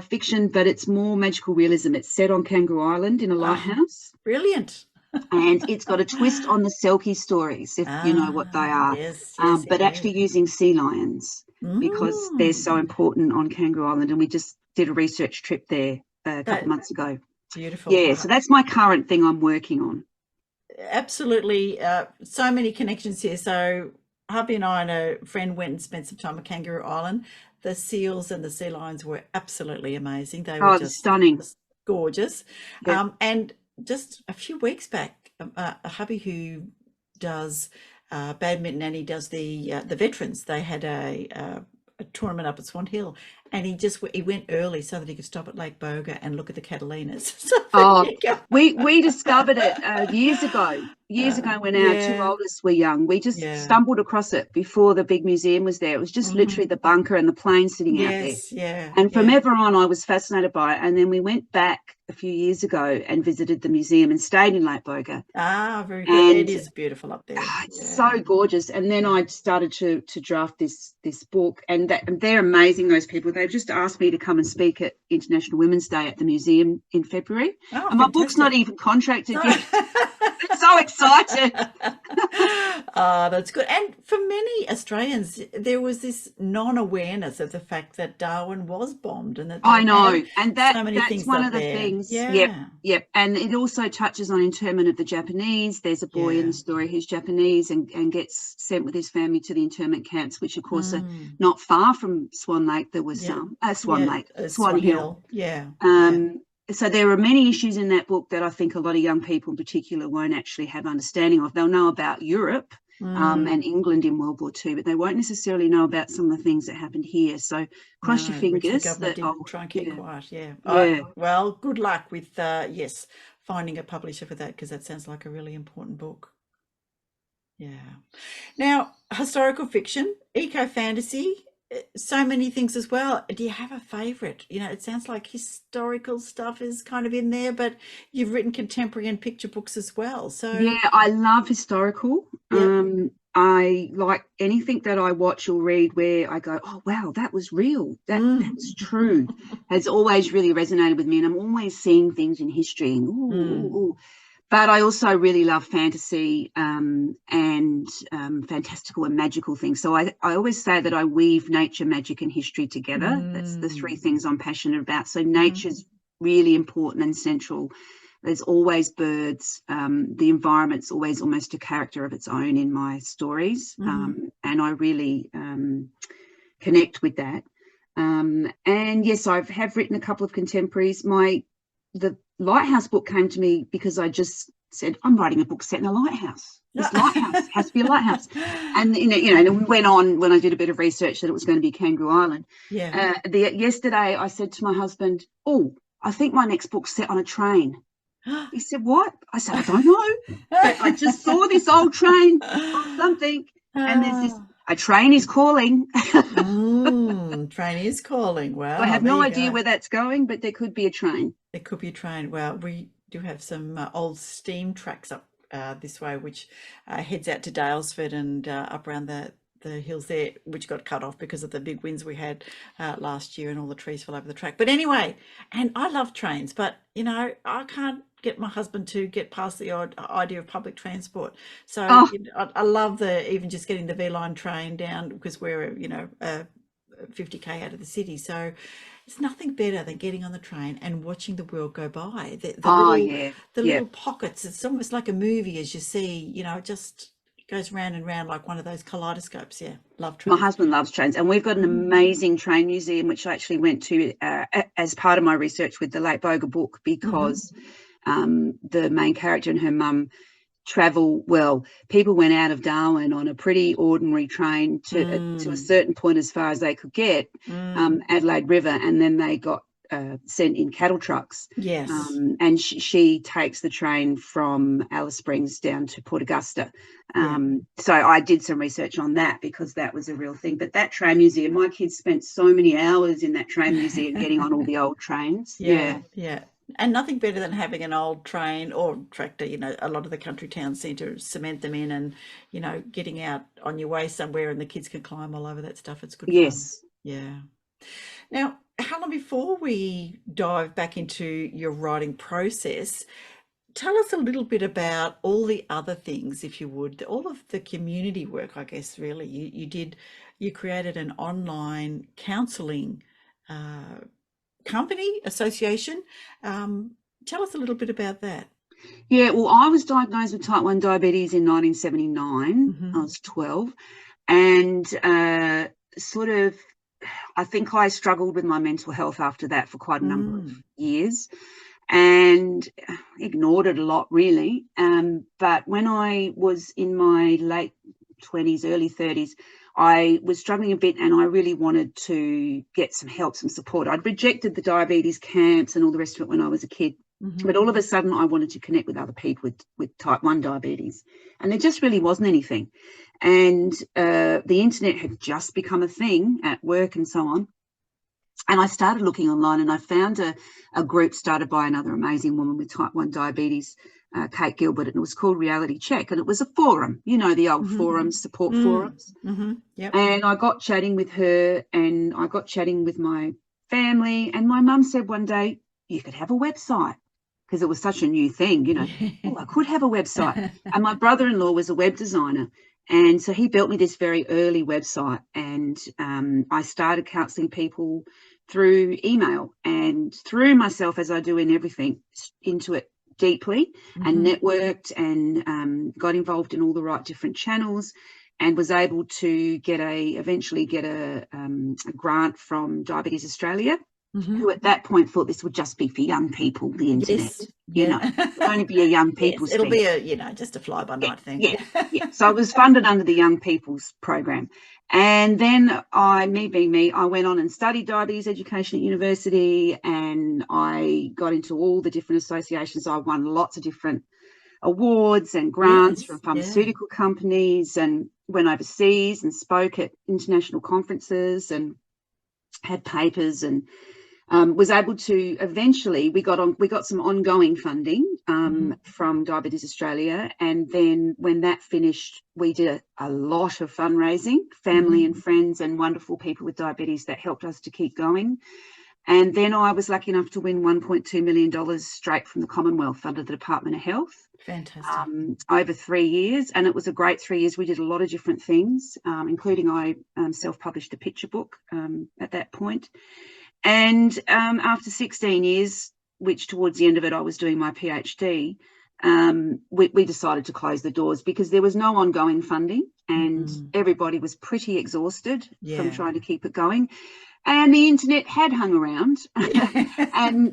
fiction, but it's more magical realism. It's set on Kangaroo Island in a lighthouse. Brilliant. And it's got a twist on the Selkie stories, if you know what they are. Yes, but actually using sea lions because they're so important on Kangaroo Island. And we just did a research trip there a couple of months ago. Beautiful. Yeah, so that's my current thing I'm working on. Absolutely. So many connections here. So hubby and I and a friend went and spent some time at Kangaroo Island. The seals and the sea lions were absolutely amazing. They were just stunning, just gorgeous. Yep. And just a few weeks back, a hubby who does badminton, and he does the veterans. They had a tournament up at Swan Hill, and he went early so that he could stop at Lake Boga and look at the Catalinas. So we discovered it years ago when our two oldest were young. We just stumbled across it before the big museum was there. It was just literally the bunker and the plane sitting out there. And from ever on, I was fascinated by it. And then we went back a few years ago and visited the museum and stayed in Lake Boga. Very good. And it is beautiful up there. It's so gorgeous. And then I started to draft this book, and they're amazing, those people. They've just asked me to come and speak at International Women's Day at the museum in February. And my book's not even contracted yet. I'm so excited. That's good. And for many Australians, there was this non-awareness of the fact that Darwin was bombed, and that I know, and that's one of the there. things. Yep. And it also touches on internment of the Japanese. There's a boy in the story who's Japanese and gets sent with his family to the internment camps, which of course are not far from Swan Lake. There was Swan Hill. So there are many issues in that book that I think a lot of young people in particular won't actually have understanding of. They'll know about Europe and England in World War II, but they won't necessarily know about some of the things that happened here. So cross your fingers. Try and keep quiet. Well, good luck with, finding a publisher for that, because that sounds like a really important book. Yeah. Now, historical fiction, eco-fantasy, so many things as well. Do you have a favorite? It sounds like historical stuff is kind of in there, but you've written contemporary and picture books as well. So I love historical. I like anything that I watch or read where I go, oh wow, that was real, that's true. Has always really resonated with me, and I'm always seeing things in history and But I also really love fantasy and fantastical and magical things. So I always say that I weave nature, magic and history together. That's the three things I'm passionate about. So nature's really important and central. There's always birds. The environment's always almost a character of its own in my stories, and I really connect with that. And yes, I have written a couple of contemporaries. The Lighthouse book came to me because I just said, I'm writing a book set in a lighthouse. This lighthouse has to be a lighthouse. And and we went on when I did a bit of research that it was going to be Kangaroo Island. Yeah. Yesterday I said to my husband, "Oh, I think my next book's set on a train." He said, "What?" I said, "I don't know. But I just saw this old train or something, and there's this. A train is calling." Train is calling. Wow. I have no idea where that's going, but there could be a train. It could be a train. Well, we do have some old steam tracks up this way, which heads out to Dalesford and up around the hills there, which got cut off because of the big winds we had last year and all the trees fell over the track. But anyway, and I love trains, but I can't get my husband to get past the idea of public transport. So I love even just getting the V-Line train down, because we're 50k out of the city, so it's nothing better than getting on the train and watching the world go by. The little pockets. It's almost like a movie, as you see. It just goes round and round like one of those kaleidoscopes. Yeah, love trains. My husband loves trains, and we've got an amazing train museum, which I actually went to as part of my research with the late Boga book, because the main character and her mum travel. Well, people went out of Darwin on a pretty ordinary train to a certain point as far as they could get, Adelaide River, and then they got sent in cattle trucks. Yes. And she takes the train from Alice Springs down to Port Augusta. So I did some research on that, because that was a real thing. But that train museum, my kids spent so many hours in that train museum getting on all the old trains. Yeah. And nothing better than having an old train or tractor. A lot of the country towns seem to cement them in, and getting out on your way somewhere and the kids can climb all over that stuff. It's good fun. Yeah. Now, Helen, before we dive back into your writing process, tell us a little bit about all the other things, if you would, all of the community work, I guess, really. You created an online counselling company, association. Tell us a little bit about that. Yeah, well, I was diagnosed with type 1 diabetes in 1979. I was 12, and I think I struggled with my mental health after that for quite a number of years, and ignored it a lot, really. But when I was in my late 20s, early 30s, I was struggling a bit, and I really wanted to get some help, some support. I'd rejected the diabetes camps and all the rest of it when I was a kid. But all of a sudden I wanted to connect with other people with type 1 diabetes, and there just really wasn't anything. And the internet had just become a thing at work and so on. And I started looking online, and I found a group started by another amazing woman with type 1 diabetes, Kate Gilbert, and it was called Reality Check, and it was a forum, the old forums, support forums. Yep. And I got chatting with her, and I got chatting with my family, and my mum said one day, "You could have a website," because it was such a new thing, I could have a website. And my brother-in-law was a web designer, and so he built me this very early website, and I started counselling people through email and through myself, as I do in everything, into it deeply, and networked, and got involved in all the right different channels, and was able to eventually get a grant from Diabetes Australia, who at that point thought this would just be for young people, the internet. It'll only be a young people's it'll thing. Be just a fly-by-night thing. Yeah. So I was funded under the Young People's Program. And then I went on and studied diabetes education at university, and I got into all the different associations. I won lots of different awards and grants from pharmaceutical companies, and went overseas and spoke at international conferences and had papers, and was able to eventually, we got some ongoing funding from Diabetes Australia, and then when that finished, we did a lot of fundraising, family and friends and wonderful people with diabetes that helped us to keep going. And then I was lucky enough to win $1.2 million straight from the Commonwealth under the Department of Health. Fantastic. Over 3 years, and it was a great 3 years. We did a lot of different things, including I self-published a picture book at that point. And after 16 years, which towards the end of it I was doing my PhD, we decided to close the doors because there was no ongoing funding and everybody was pretty exhausted from trying to keep it going. And the internet had hung around and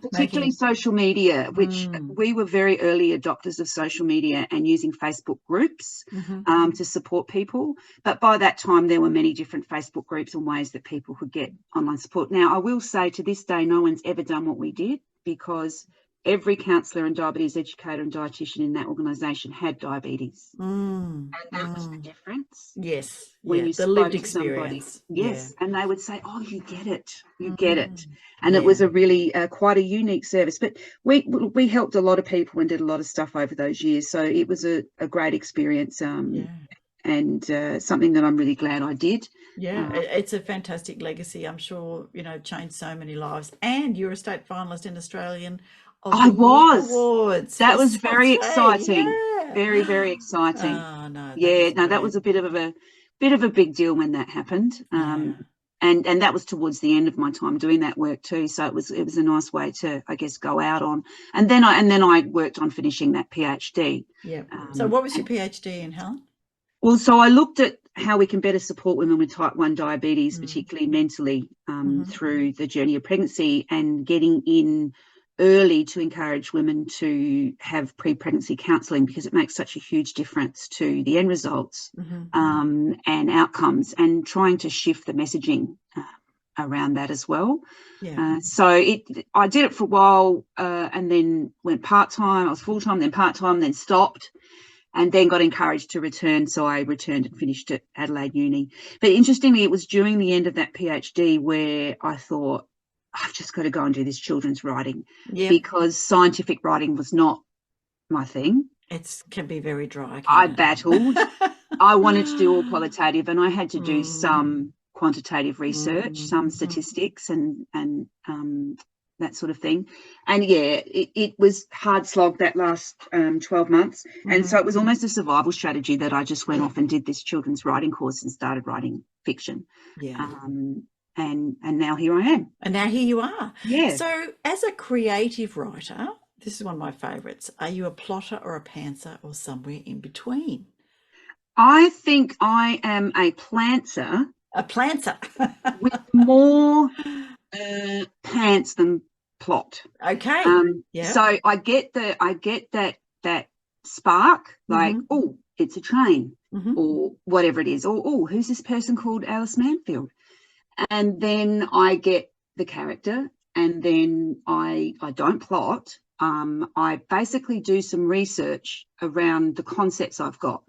particularly social media, which we were very early adopters of social media and using Facebook groups to support people. But by that time, there were many different Facebook groups and ways that people could get online support. Now, I will say to this day, no one's ever done what we did because every counsellor and diabetes educator and dietitian in that organisation had diabetes. And that was the difference. Yes. When you the lived spoke to somebody. experience. Yes. And they would say, oh, you get it. You get it. And it was a really quite a unique service. But we helped a lot of people and did a lot of stuff over those years. So it was a great experience. And something that I'm really glad I did. It's a fantastic legacy. I'm sure, changed so many lives. And you're a state finalist in Australian I was. Awards. That was very exciting. Very, very exciting. Oh, no. That was a bit of a big deal when that happened. And that was towards the end of my time doing that work too. So it was a nice way to, I guess, go out on. And then I worked on finishing that PhD. Yeah. So what was your PhD in, Helen? Well, so I looked at how we can better support women with type 1 diabetes, particularly mentally, through the journey of pregnancy and getting in early to encourage women to have pre-pregnancy counselling because it makes such a huge difference to the end results and outcomes, and trying to shift the messaging around that as well. So I did it for a while and then went part-time. I was full-time, then part-time, then stopped, and then got encouraged to return. So I returned and finished at Adelaide Uni. But interestingly, it was during the end of that PhD where I thought, I've just got to go and do this children's writing because scientific writing was not my thing. It can be very dry. I battled. I wanted to do all qualitative, and I had to do some quantitative research, some statistics and that sort of thing. And it was hard slog that last 12 months. And so it was almost a survival strategy that I just went off and did this children's writing course and started writing fiction. And now here I am. And now here you are. Yeah. So as a creative writer, this is one of my favourites. Are you a plotter or a pantser or somewhere in between? I think I am a planter. A planter. with more pants than plot. Okay. So I get that spark, like, oh, it's a train or whatever it is. Or, oh, who's this person called Alice Manfield? And then I get the character, and then I don't plot. I basically do some research around the concepts I've got.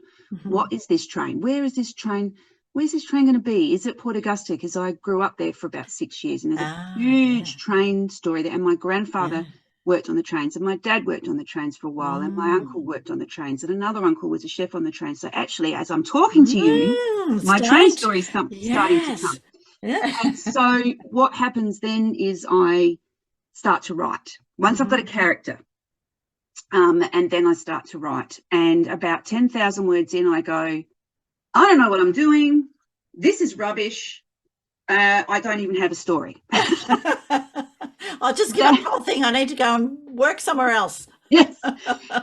What is this train? Where is this train? Where's this train going to be? Is it Port Augusta? Because I grew up there for about 6 years, and there's a huge train story there. And my grandfather worked on the trains, and my dad worked on the trains for a while, and my uncle worked on the trains, and another uncle was a chef on the train. So actually, as I'm talking to you, my train story is starting to come. And so what happens then is I start to write. Once I've got a character, and then I start to write. And about 10,000 words in, I go, I don't know what I'm doing. This is rubbish. I don't even have a story. I'll just give up the whole thing. I need to go and work somewhere else. Yes.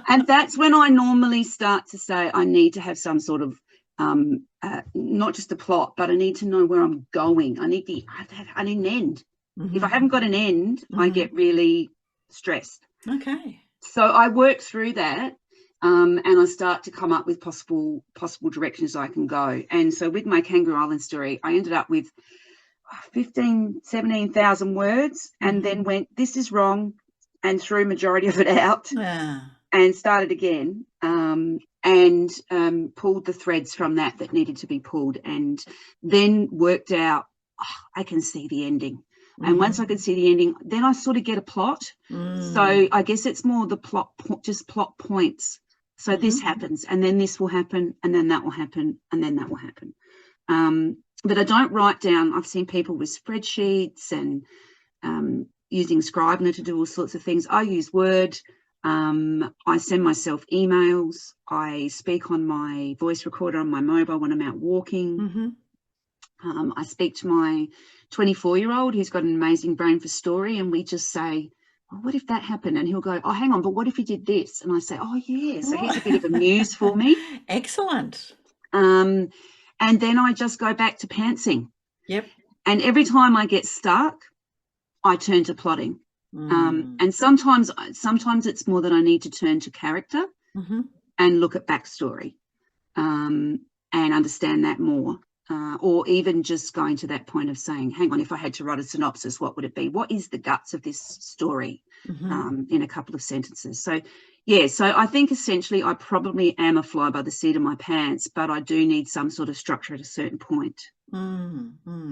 And that's when I normally start to say I need to have some sort of not just a plot, but I need to know where I'm going. I need an end. If I haven't got an end, I get really stressed. Okay. So I work through that, and I start to come up with possible directions I can go. And so with my Kangaroo Island story, I ended up with 17,000 words, and then went, this is wrong, and threw majority of it out and started again. And pulled the threads from that needed to be pulled, and then worked out, I can see the ending. And once I could see the ending, then I sort of get a plot. So I guess it's more the plot points. So this happens, and then this will happen, and then that will happen, and then that will happen. But I don't write down. I've seen people with spreadsheets and using Scrivener to do all sorts of things. I use Word. I send myself emails. I speak on my voice recorder on my mobile when I'm out walking. I speak to my 24-year-old who's got an amazing brain for story, and we just say, oh, what if that happened? And he'll go, oh, hang on, but what if he did this? And I say, oh, yeah. So he's a bit of a muse for me. Excellent. And then I just go back to pantsing. Yep. And every time I get stuck, I turn to plotting. And sometimes it's more that I need to turn to character and look at backstory and understand that more. Or even just going to that point of saying, hang on, if I had to write a synopsis, what would it be? What is the guts of this story in a couple of sentences? So, yeah, so I think essentially I probably am a fly by the seat of my pants, but I do need some sort of structure at a certain point.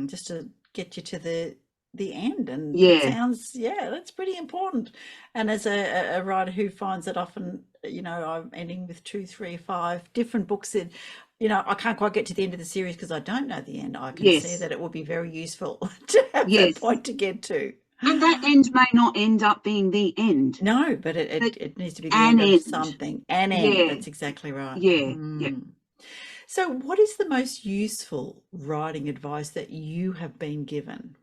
Just to get you to the end. And Yeah. it sounds, that's pretty important. And as a writer who finds that often, I'm ending with 2, 3, 5 different books that, I can't quite get to the end of the series because I don't know the end. I can see that it would be very useful to have that point to get to. And that end may not end up being the end. No, but it needs to be the end of something. An end. Yeah. That's exactly right. Yeah. So what is the most useful writing advice that you have been given?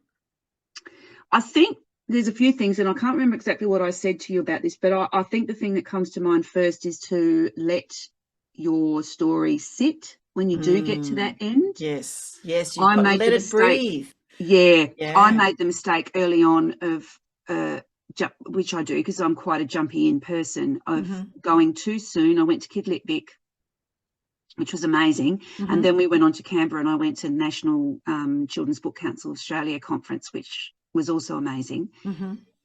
I think there's a few things, and I can't remember exactly what I said to you about this, but I think the thing that comes to mind first is to let your story sit when you do get to that end. Yes, you've got to let it breathe. Yeah, I made the mistake early on of, which I do because I'm quite a jumpy in person, of going too soon. I went to Kidlit Vic, which was amazing. And then we went on to Canberra and I went to the National Children's Book Council Australia conference, which was also amazing.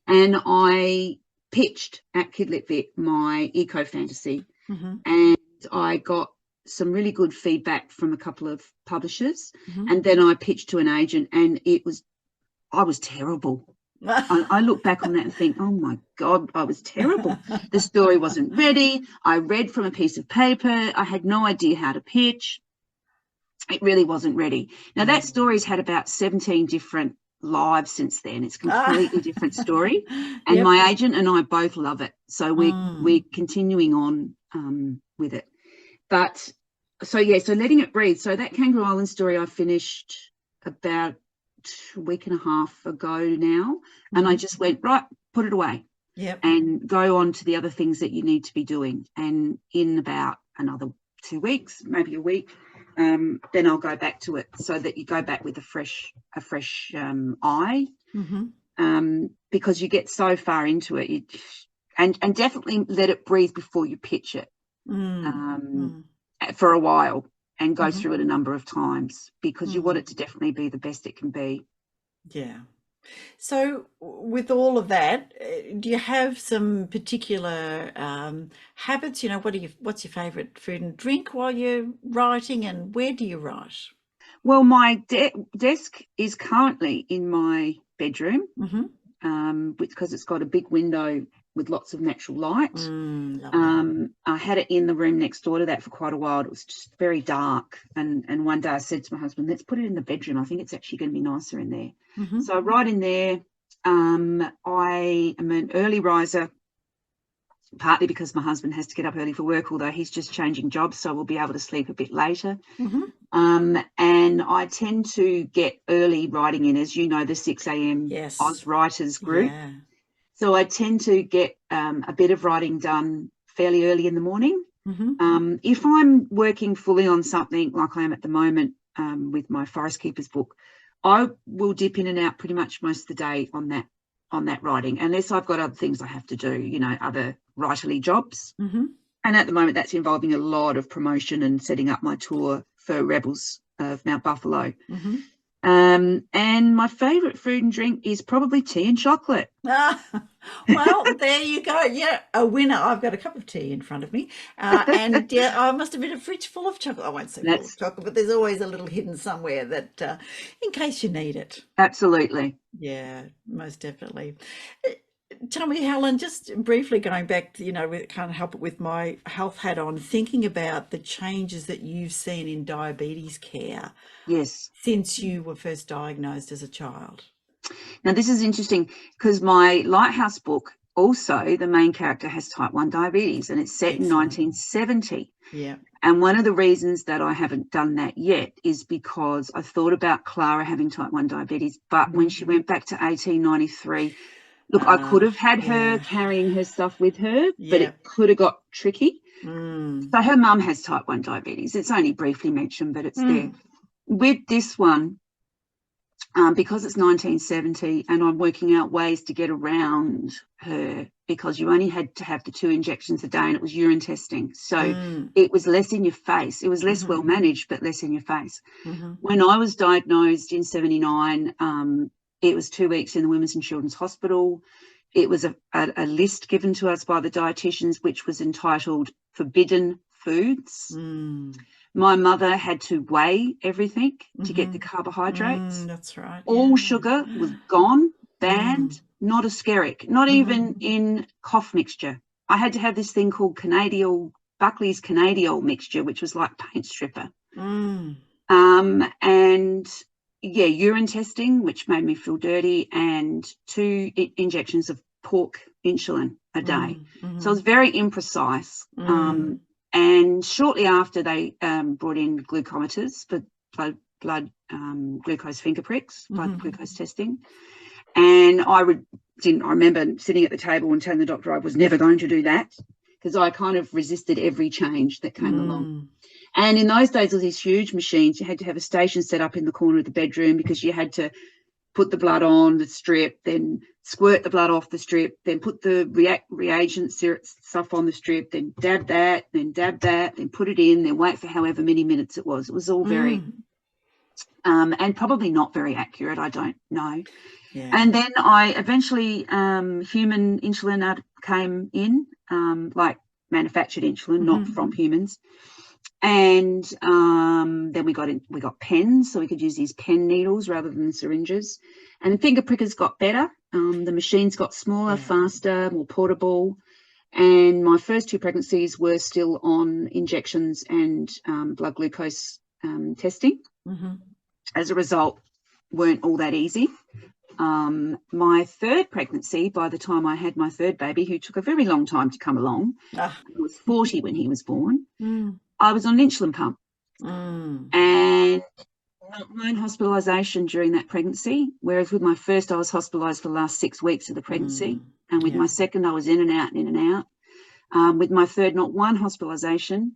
And I pitched at Kidlit Vic my eco fantasy and I got some really good feedback from a couple of publishers. And then I pitched to an agent and I was terrible. I look back on that and think, oh my God, I was terrible. The story wasn't ready. I read from a piece of paper. I had no idea how to pitch. It really wasn't ready. Now that story's had about 17 different lives since then. It's a completely different story. And my agent and I both love it. So we're continuing on with it. But so letting it breathe. So that Kangaroo Island story I finished about a week and a half ago now. And I just went, right, put it away. And go on to the other things that you need to be doing. And in about another 2 weeks, maybe a week, then I'll go back to it, so that you go back with a fresh eye, because you get so far into it, and definitely let it breathe before you pitch it for a while and go through it a number of times, because you want it to definitely be the best it can be. Yeah. So with all of that, do you have some particular habits? What's your favourite food and drink while you're writing, and where do you write? Well, my desk is currently in my bedroom, because it's got a big window with lots of natural light. I had it in the room next door to that for quite a while. It was just very dark. And one day I said to my husband, let's put it in the bedroom. I think it's actually going to be nicer in there. So I write in there. I am an early riser, partly because my husband has to get up early for work, although he's just changing jobs, so we'll be able to sleep a bit later. And I tend to get early writing in, as you know, the 6 a.m. Oz Writers group. So I tend to get a bit of writing done fairly early in the morning. If I'm working fully on something like I am at the moment with my Forest Keepers book, I will dip in and out pretty much most of the day on that writing, unless I've got other things I have to do, other writerly jobs. And at the moment, that's involving a lot of promotion and setting up my tour for Rebels of Mount Buffalo. And my favourite food and drink is probably tea and chocolate. Well, there you go. Yeah, a winner. I've got a cup of tea in front of me. And I must have been a fridge full of chocolate. I won't say full of chocolate, but there's always a little hidden somewhere that in case you need it. Absolutely. Yeah, most definitely. Tell me, Helen, just briefly going back, can't help it with my health hat on, thinking about the changes that you've seen in diabetes care. Yes. Since you were first diagnosed as a child. Now, this is interesting because my Lighthouse book, also the main character has type 1 diabetes, and it's set in 1970. Yeah. And one of the reasons that I haven't done that yet is because I thought about Clara having type 1 diabetes, but when she went back to 1893, Look, I could have had her carrying her stuff with her, but it could have got tricky. So her mum has type 1 diabetes. It's only briefly mentioned, but it's there. With this one, because it's 1970 and I'm working out ways to get around her, because you only had to have the 2 injections a day and it was urine testing. So it was less in your face. It was less well managed, but less in your face. When I was diagnosed in 79, it was 2 weeks in the Women's and Children's Hospital. It was a list given to us by the dietitians, which was entitled Forbidden Foods. My mother had to weigh everything to get the carbohydrates. That's right. All sugar was gone, banned, not a skerrick, not even in cough mixture. I had to have this thing called Buckley's Canadiol mixture, which was like paint stripper. And urine testing, which made me feel dirty, and 2 injections of pork insulin a day. So it was very imprecise. And shortly after, they brought in glucometers for blood glucose finger pricks, blood glucose testing. And I remember sitting at the table and telling the doctor I was never going to do that, because I kind of resisted every change that came along. And in those days, there was these huge machines. You had to have a station set up in the corner of the bedroom, because you had to put the blood on the strip, then squirt the blood off the strip, then put the reagent stuff on the strip, then dab that, then put it in, then wait for however many minutes it was. It was all very, and probably not very accurate. I don't know. Yeah. And then I eventually, human insulin came in, like manufactured insulin, not from humans. And then we got pens, so we could use these pen needles rather than syringes. And the finger prickers got better. The machines got smaller, faster, more portable. And my first 2 pregnancies were still on injections and blood glucose testing. As a result, weren't all that easy. My 3rd pregnancy, by the time I had my 3rd baby, who took a very long time to come along, I was 40 when he was born, I was on an insulin pump. And not one hospitalisation during that pregnancy, whereas with my first I was hospitalised for the last 6 weeks of the pregnancy. And with my second I was in and out and in and out. With my third, not one hospitalisation.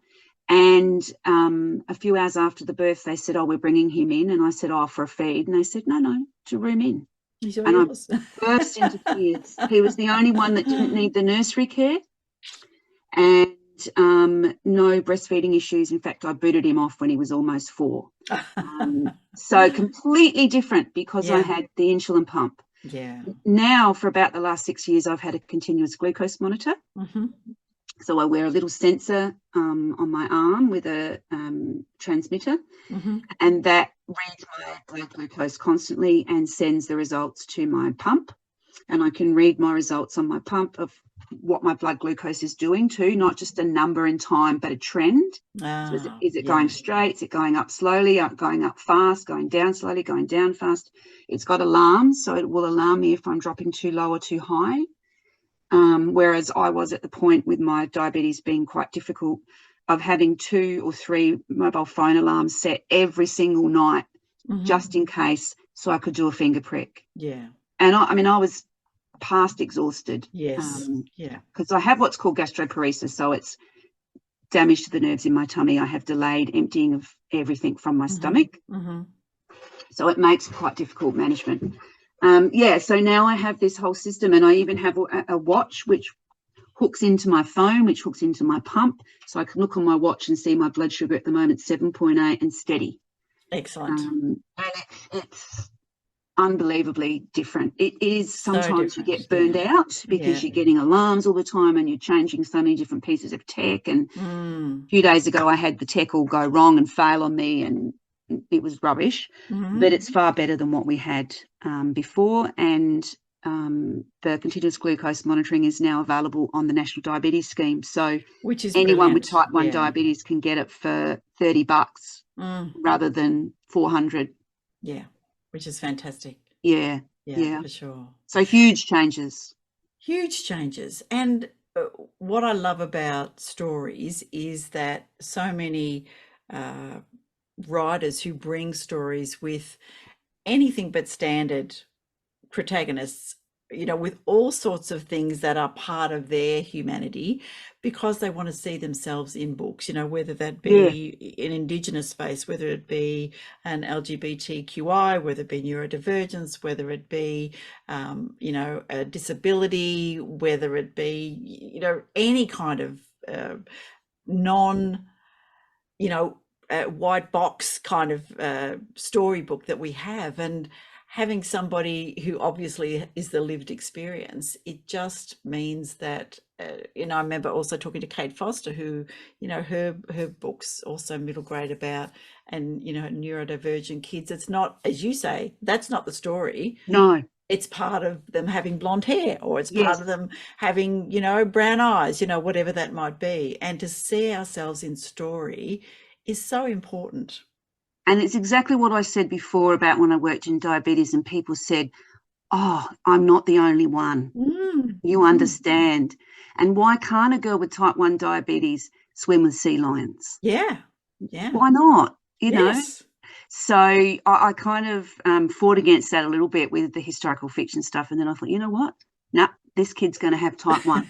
And a few hours after the birth, they said, oh, we're bringing him in. And I said, oh, for a feed. And they said, no, to room in. And I burst into tears. He was the only one that didn't need the nursery care. And no breastfeeding issues. In fact, I booted him off when he was almost 4. So completely different, because I had the insulin pump. Now, for about the last 6 years, I've had a continuous glucose monitor. So I wear a little sensor on my arm with a transmitter, and that reads my blood glucose constantly and sends the results to my pump. And I can read my results on my pump of what my blood glucose is doing too, not just a number in time, but a trend. So is it going straight? Is it going up slowly, going up fast, going down slowly, going down fast? It's got alarms, so it will alarm me if I'm dropping too low or too high. Whereas I was at the point with my diabetes being quite difficult of having 2 or 3 mobile phone alarms set every single night, just in case, so I could do a finger prick. And I was past exhausted. Because I have what's called gastroparesis, so it's damage to the nerves in my tummy. I have delayed emptying of everything from my stomach. So it makes quite difficult management. So now I have this whole system, and I even have a watch which hooks into my phone, which hooks into my pump, so I can look on my watch and see my blood sugar at the moment, 7.8 and steady. Excellent. And it's unbelievably different. It is sometimes you get burned out because you're getting alarms all the time and you're changing so many different pieces of tech. And a few days ago I had the tech all go wrong and fail on me, and it was rubbish. But it's far better than what we had before. And the continuous glucose monitoring is now available on the National Diabetes Scheme. So which is anyone with type 1 diabetes can get it for $30 rather than $400. Which is fantastic. Yeah, for sure. So huge changes. And what I love about stories is that so many writers who bring stories with anything but standard protagonists with all sorts of things that are part of their humanity, because they want to see themselves in books, whether that be an Indigenous space, whether it be an LGBTQI, whether it be neurodivergence, whether it be, a disability, whether it be, any kind of non, white box kind of storybook that we have. And having somebody who obviously is the lived experience, it just means that, I remember also talking to Kate Foster, who, her books also middle grade about, and, neurodivergent kids. It's not, as you say, that's not the story. No. It's part of them having blonde hair, or it's part of them having, brown eyes, whatever that might be. And to see ourselves in story is so important. And it's exactly what I said before about when I worked in diabetes and people said, oh, I'm not the only one. You understand. And why can't a girl with type 1 diabetes swim with sea lions? Yeah. Why not? Yes. So I kind of fought against that a little bit with the historical fiction stuff. And then I thought, you know what? No, this kid's going to have type 1.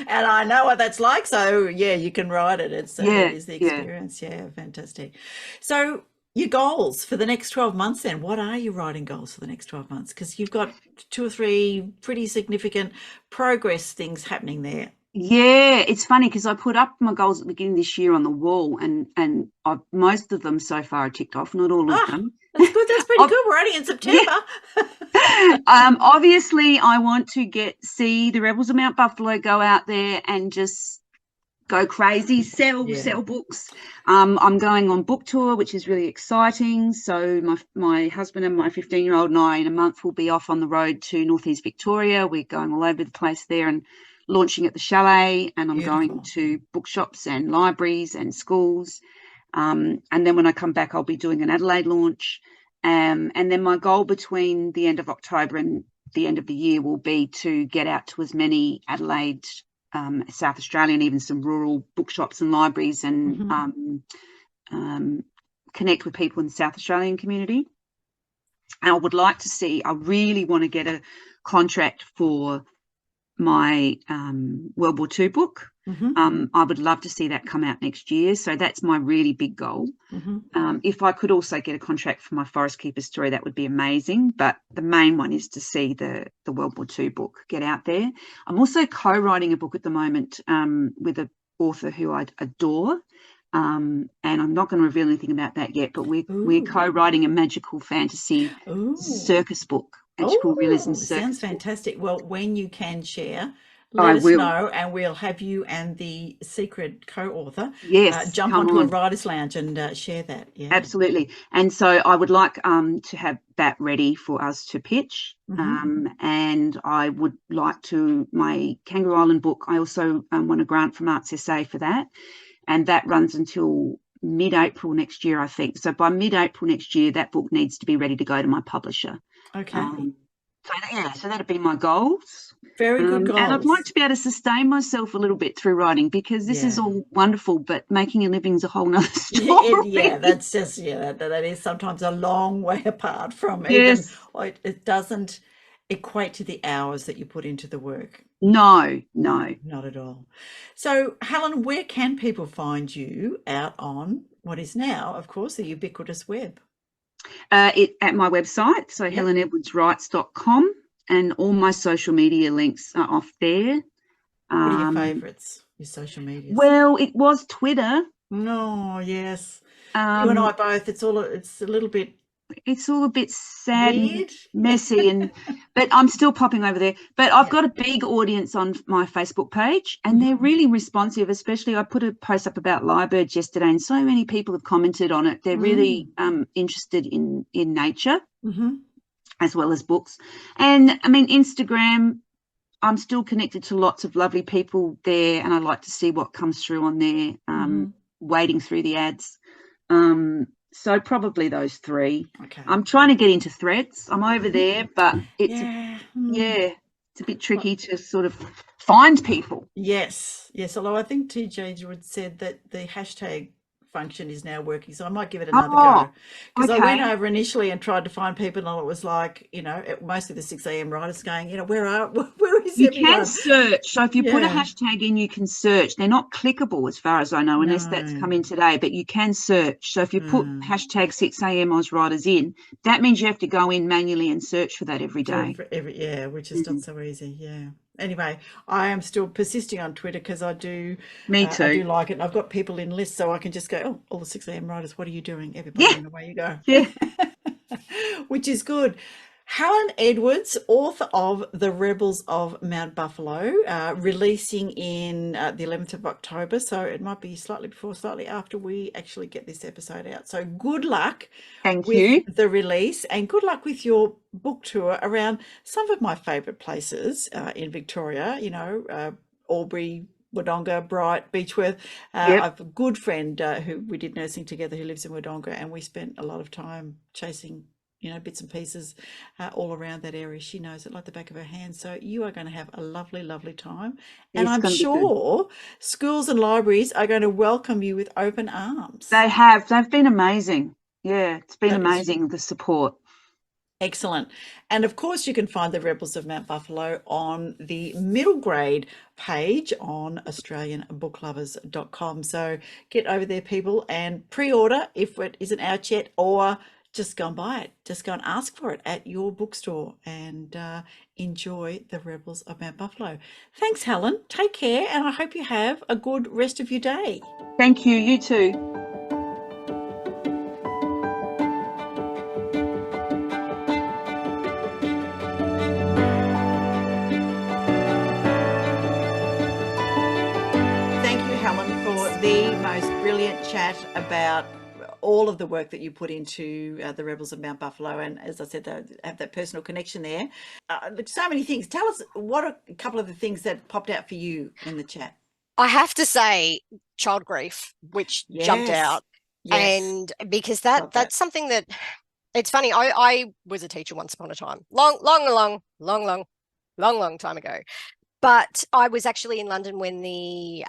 And I know what that's like. So, you can write it. It is the experience. Yeah, fantastic. So your goals for the next 12 months then, what are your writing goals for the next 12 months? Because you've got 2 or 3 pretty significant progress things happening there. Yeah, it's funny because I put up my goals at the beginning of this year on the wall, and most of them so far are ticked off, not all of them. That's good. That's pretty good. We're only in September. Obviously, I want to see the Rebels of Mount Buffalo go out there and just go crazy, sell books. I'm going on book tour, which is really exciting. So my husband and my 15-year-old and I in a month will be off on the road to Northeast Victoria. We're going all over the place there and launching at the chalet, and I'm going to bookshops and libraries and schools. And then when I come back, I'll be doing an Adelaide launch. And then my goal between the end of October and the end of the year will be to get out to as many Adelaide, South Australia, and even some rural bookshops and libraries, and connect with people in the South Australian community. And I really want to get a contract for my World War II book. I would love to see that come out next year. So that's my really big goal. If I could also get a contract for my Forest Keeper story, that would be amazing. But the main one is to see the World War II book get out there. I'm also co-writing a book at the moment with an author who I adore. And I'm not going to reveal anything about that yet, but we're co-writing a magical fantasy circus book. Magical realism circus. Sounds fantastic. Well, when you can share, let us know, and we'll have you and the secret co-author jump onto a writer's lounge and share that. Yeah, absolutely. And so I would like to have that ready for us to pitch. And I would like to, my Kangaroo Island book, I also won a grant from Arts SA for that, and that runs until mid-April next year, I think. So by mid-April next year, that book needs to be ready to go to my publisher. Okay. So that'd be my goals. Very good goals. And I'd like to be able to sustain myself a little bit through writing, because this is all wonderful, but making a living's a whole nother story. That's just, that is sometimes a long way apart from even, it doesn't equate to the hours that you put into the work. No. Not at all. So, Helen, where can people find you out on what is now, of course, the ubiquitous web? At my website, so helenedwardswrites.com, and all my social media links are off there. What are your favourites, your social media? Well, it was Twitter. No, yes. You and I both. It's a little bit. It's all a bit sad, weird, and messy, but I'm still popping over there. But I've got a big audience on my Facebook page, and they're really responsive. Especially, I put a post up about Lyrebirds yesterday, and so many people have commented on it. They're really interested in nature, as well as books. And I mean, Instagram, I'm still connected to lots of lovely people there, and I like to see what comes through on there, wading through the ads. So probably those 3. Okay. I'm trying to get into Threads. I'm over there, but it's it's a bit tricky to sort of find people. Yes. Although I think TJ Edwards said that the hashtag function is now working, so I might give it another go, because I went over initially and tried to find people, and it was like, mostly the 6 a.m. writers going, where is You everyone? can search. So if you put a hashtag in, you can search. They're not clickable as far as I know, unless that's come in today, but you can search. So if you put hashtag 6 a.m. Oz writers in, that means you have to go in manually and search for that every day. Which is not so easy. Anyway, I am still persisting on Twitter because I do. Me too. I do like it. And I've got people in lists, so I can just go, oh, all the 6 a.m. writers, what are you doing? Everybody, and away you go. Yeah. Which is good. Helen Edwards, author of The Rebels of Mount Buffalo, releasing in the 11th of October. So it might be slightly before, slightly after we actually get this episode out. So good luck with the release, and good luck with your book tour around some of my favourite places in Victoria, Albury, Wodonga, Bright, Beechworth. I have a good friend who we did nursing together who lives in Wodonga, and we spent a lot of time chasing bits and pieces all around that area. She knows it like the back of her hand. So you are going to have a lovely, lovely time. And I'm sure schools and libraries are going to welcome you with open arms. They have. They've been amazing. Yeah, it's been amazing, the support. Excellent. And of course, you can find The Rebels of Mount Buffalo on the middle grade page on AustralianBookLovers.com. So get over there, people, and pre-order if it isn't out yet, or just go and buy it. Just go and ask for it at your bookstore, and enjoy The Rebels of Mount Buffalo. Thanks, Helen. Take care, and I hope you have a good rest of your day. Thank you. You too. Thank you, Helen, for the most brilliant chat about all of the work that you put into The Rebels of Mount Buffalo, and as I said, have that personal connection there. So many things. Tell us, what are a couple of the things that popped out for you in the chat? I have to say child grief, which jumped out. And because that's something that, it's funny, I was a teacher once upon a time, long time ago, but I was actually in London when the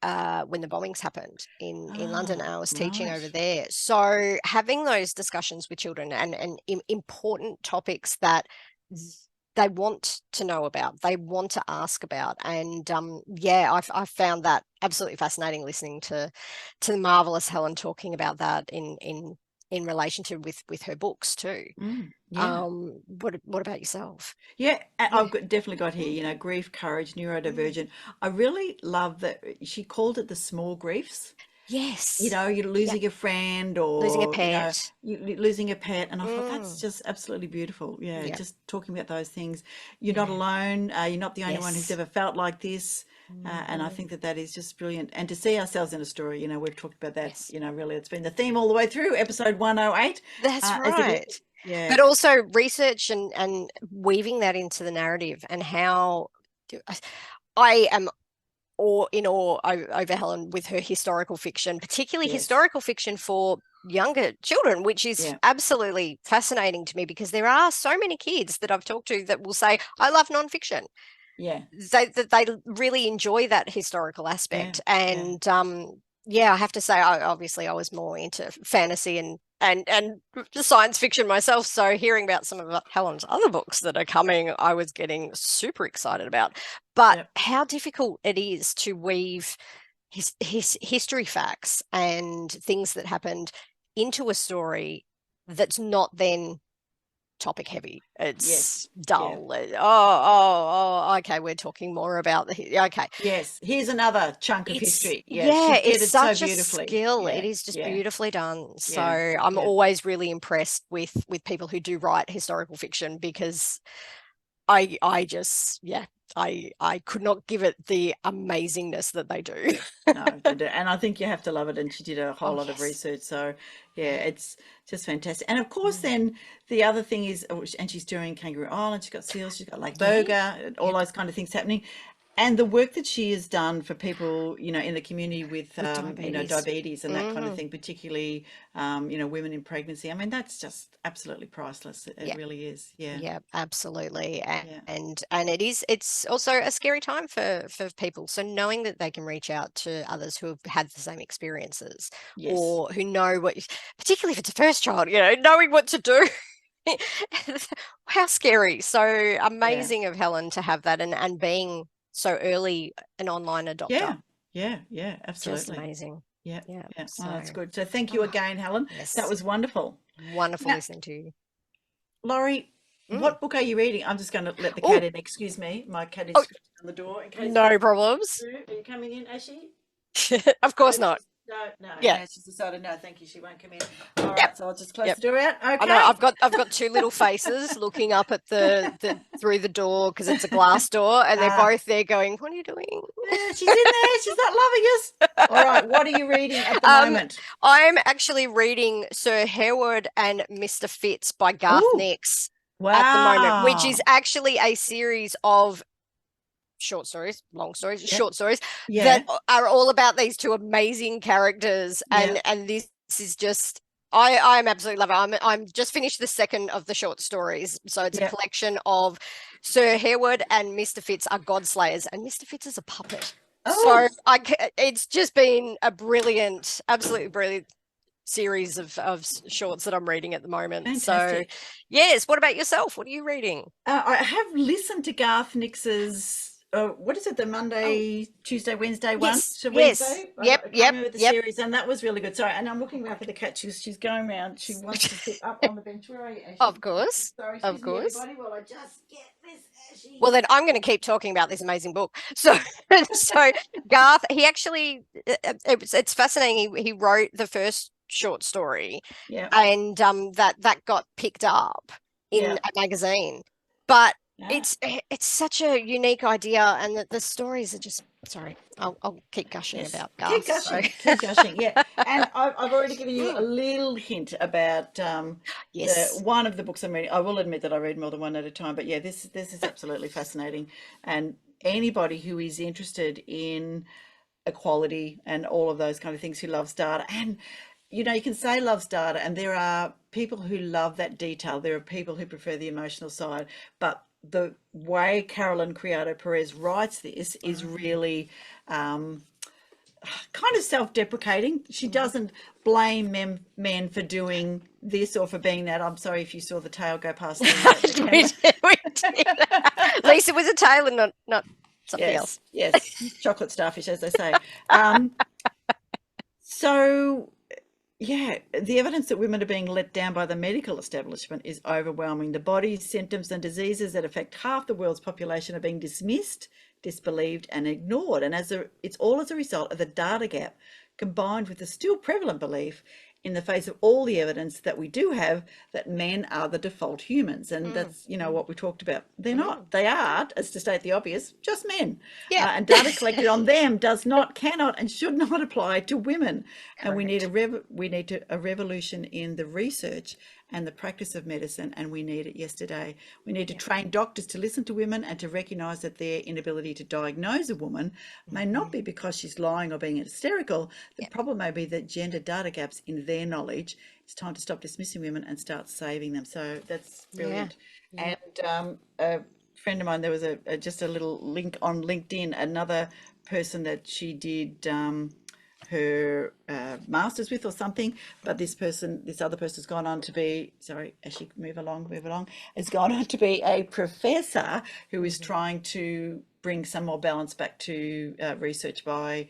bombings happened in London, and I was teaching over there. So having those discussions with children and important topics that they want to know about, they want to ask about. And I found that absolutely fascinating, listening to the marvelous Helen talking about that in relation to with her books too. What about yourself? I've definitely got here, grief, courage, neurodivergent. I really love that she called it the small griefs. Yes. You're losing a friend, or losing a pet. Losing a pet. And I thought that's just absolutely beautiful. Just talking about those things. You're not alone. You're not the only one who's ever felt like this. And I think that is just brilliant. And to see ourselves in a story, we've talked about that, really, it's been the theme all the way through episode 108. That's right. But also research and weaving that into the narrative, and how I am in awe over Helen with her historical fiction, particularly historical fiction for younger children, which is absolutely fascinating to me, because there are so many kids that I've talked to that will say, I love nonfiction. They really enjoy that historical aspect. And I have to say, obviously I was more into fantasy and science fiction myself, so hearing about some of Helen's other books that are coming, I was getting super excited about. But how difficult it is to weave his history facts and things that happened into a story that's not then topic heavy. It's dull. Okay, we're talking more about here's another chunk of history. It's such a skill. It is just beautifully done. So I'm always really impressed with people who do write historical fiction, because I could not give it the amazingness that they do. No, they do. And I think you have to love it. And she did a whole lot of research. So, it's just fantastic. And of course, then the other thing is, and she's doing Kangaroo Island, she's got seals, she's got Lake Boga, all those kind of things happening. And the work that she has done for people, in the community with diabetes. diabetes and that kind of thing, particularly, women in pregnancy. I mean, that's just absolutely priceless. It really is. Yeah. Yeah, absolutely. And it's also a scary time for people. So knowing that they can reach out to others who have had the same experiences or who know what, particularly if it's a first child, knowing what to do. How scary. So amazing of Helen to have that and being so early an online adopter. Yeah, absolutely. Just amazing. Yeah. So, that's good. So thank you again, Helen. Yes. That was wonderful. Wonderful listening to you. Laurie, what book are you reading? I'm just going to let the cat in. Excuse me. My cat is scratching on the door. In case no problems. Are you coming in, Ashley? Of course not. No. Yeah. She's decided no, thank you. She won't come in. All right, so I'll just close the door out. Okay. I know I've got two little faces looking up at the through the door because it's a glass door, and they're both there going, "What are you doing?" Yeah, she's in there. She's not loving us. All right, what are you reading at the moment? I'm actually reading Sir Harewood and Mr. Fitz by Garth Nix at the moment, which is actually a series of short stories that are all about these two amazing characters, and this is just I'm absolutely love it. I'm just finished the second of the short stories, so it's a collection of Sir Harewood and Mr. Fitz are Godslayers, and Mr. Fitz is a puppet. So it's just been a absolutely brilliant series of shorts that I'm reading at the moment. Fantastic. So yes, what about yourself? What are you reading? I have listened to Garth Nix's what is it? The Monday, Tuesday, Wednesday one? So Wednesday? Yep. I remember the series, and that was really good. Sorry, and I'm looking around for the cat. She's going around. She wants to sit up on the bench. Where are you, Ashley? Of course. Sorry, everybody. Well, I just get this, Ashley. Well, then I'm going to keep talking about this amazing book. So Garth, he actually, it's fascinating. He wrote the first short story, and that got picked up in a magazine, but. It's such a unique idea, and the stories are just I'll keep gushing about Garth. Keep gushing, yeah. And I've already given you a little hint about one of the books I'm reading. I will admit that I read more than one at a time, but this is absolutely fascinating. And anybody who is interested in equality and all of those kind of things, who loves data, and you can say loves data, and there are people who love that detail. There are people who prefer the emotional side, but the way Carolyn Criado Perez writes this is really kind of self-deprecating. She doesn't blame men for doing this or for being that. I'm sorry if you saw the tail go past. We did. At least it was a tail and not something else. Yes, chocolate starfish, as they say. So the evidence that women are being let down by the medical establishment is overwhelming. The bodies, symptoms and diseases that affect half the world's population are being dismissed, disbelieved and ignored. And it's all as a result of the data gap, combined with the still prevalent belief in the face of all the evidence that we do have that men are the default humans. And that's, what we talked about. They're not. They are, as to state the obvious, just men. And data collected on them cannot and should not apply to women. Correct. And we need a revolution in the research and the practice of medicine, and we need it yesterday. We need to train doctors to listen to women and to recognise that their inability to diagnose a woman may not be because she's lying or being hysterical. The problem may be that gender data gaps in their knowledge. It's time to stop dismissing women and start saving them. So that's brilliant. And a friend of mine, there was just a little link on LinkedIn, another person that she did her master's with or something, but this other person's gone on to be, as she move along, has gone on to be a professor who is trying to bring some more balance back to research by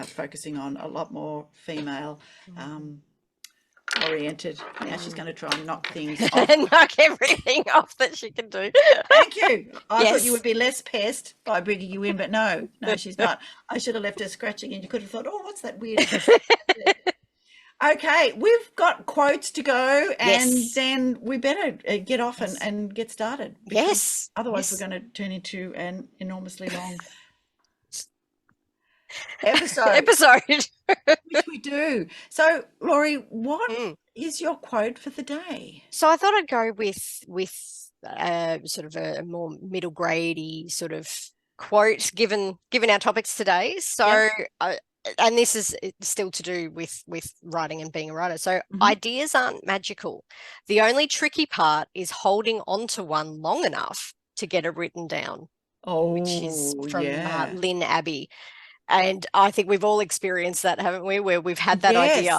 focusing on a lot more female oriented. Now she's going to try and knock things off. Knock everything off that she can do. Thank you. I thought you would be less pest by bringing you in, but no, she's not. I should have left her scratching, and you could have thought, oh, what's that weird? Okay, we've got quotes to go, and then we better get off and get started. Otherwise we're going to turn into an enormously long episode. Which we do. So, Laurie, what is your quote for the day? So I thought I'd go with sort of a more middle grade-y sort of quote given our topics today. So, and this is still to do with writing and being a writer. So, ideas aren't magical. The only tricky part is holding on to one long enough to get it written down. Which is from Lynn Abbey. And I think we've all experienced that, haven't we? Where we've had that idea.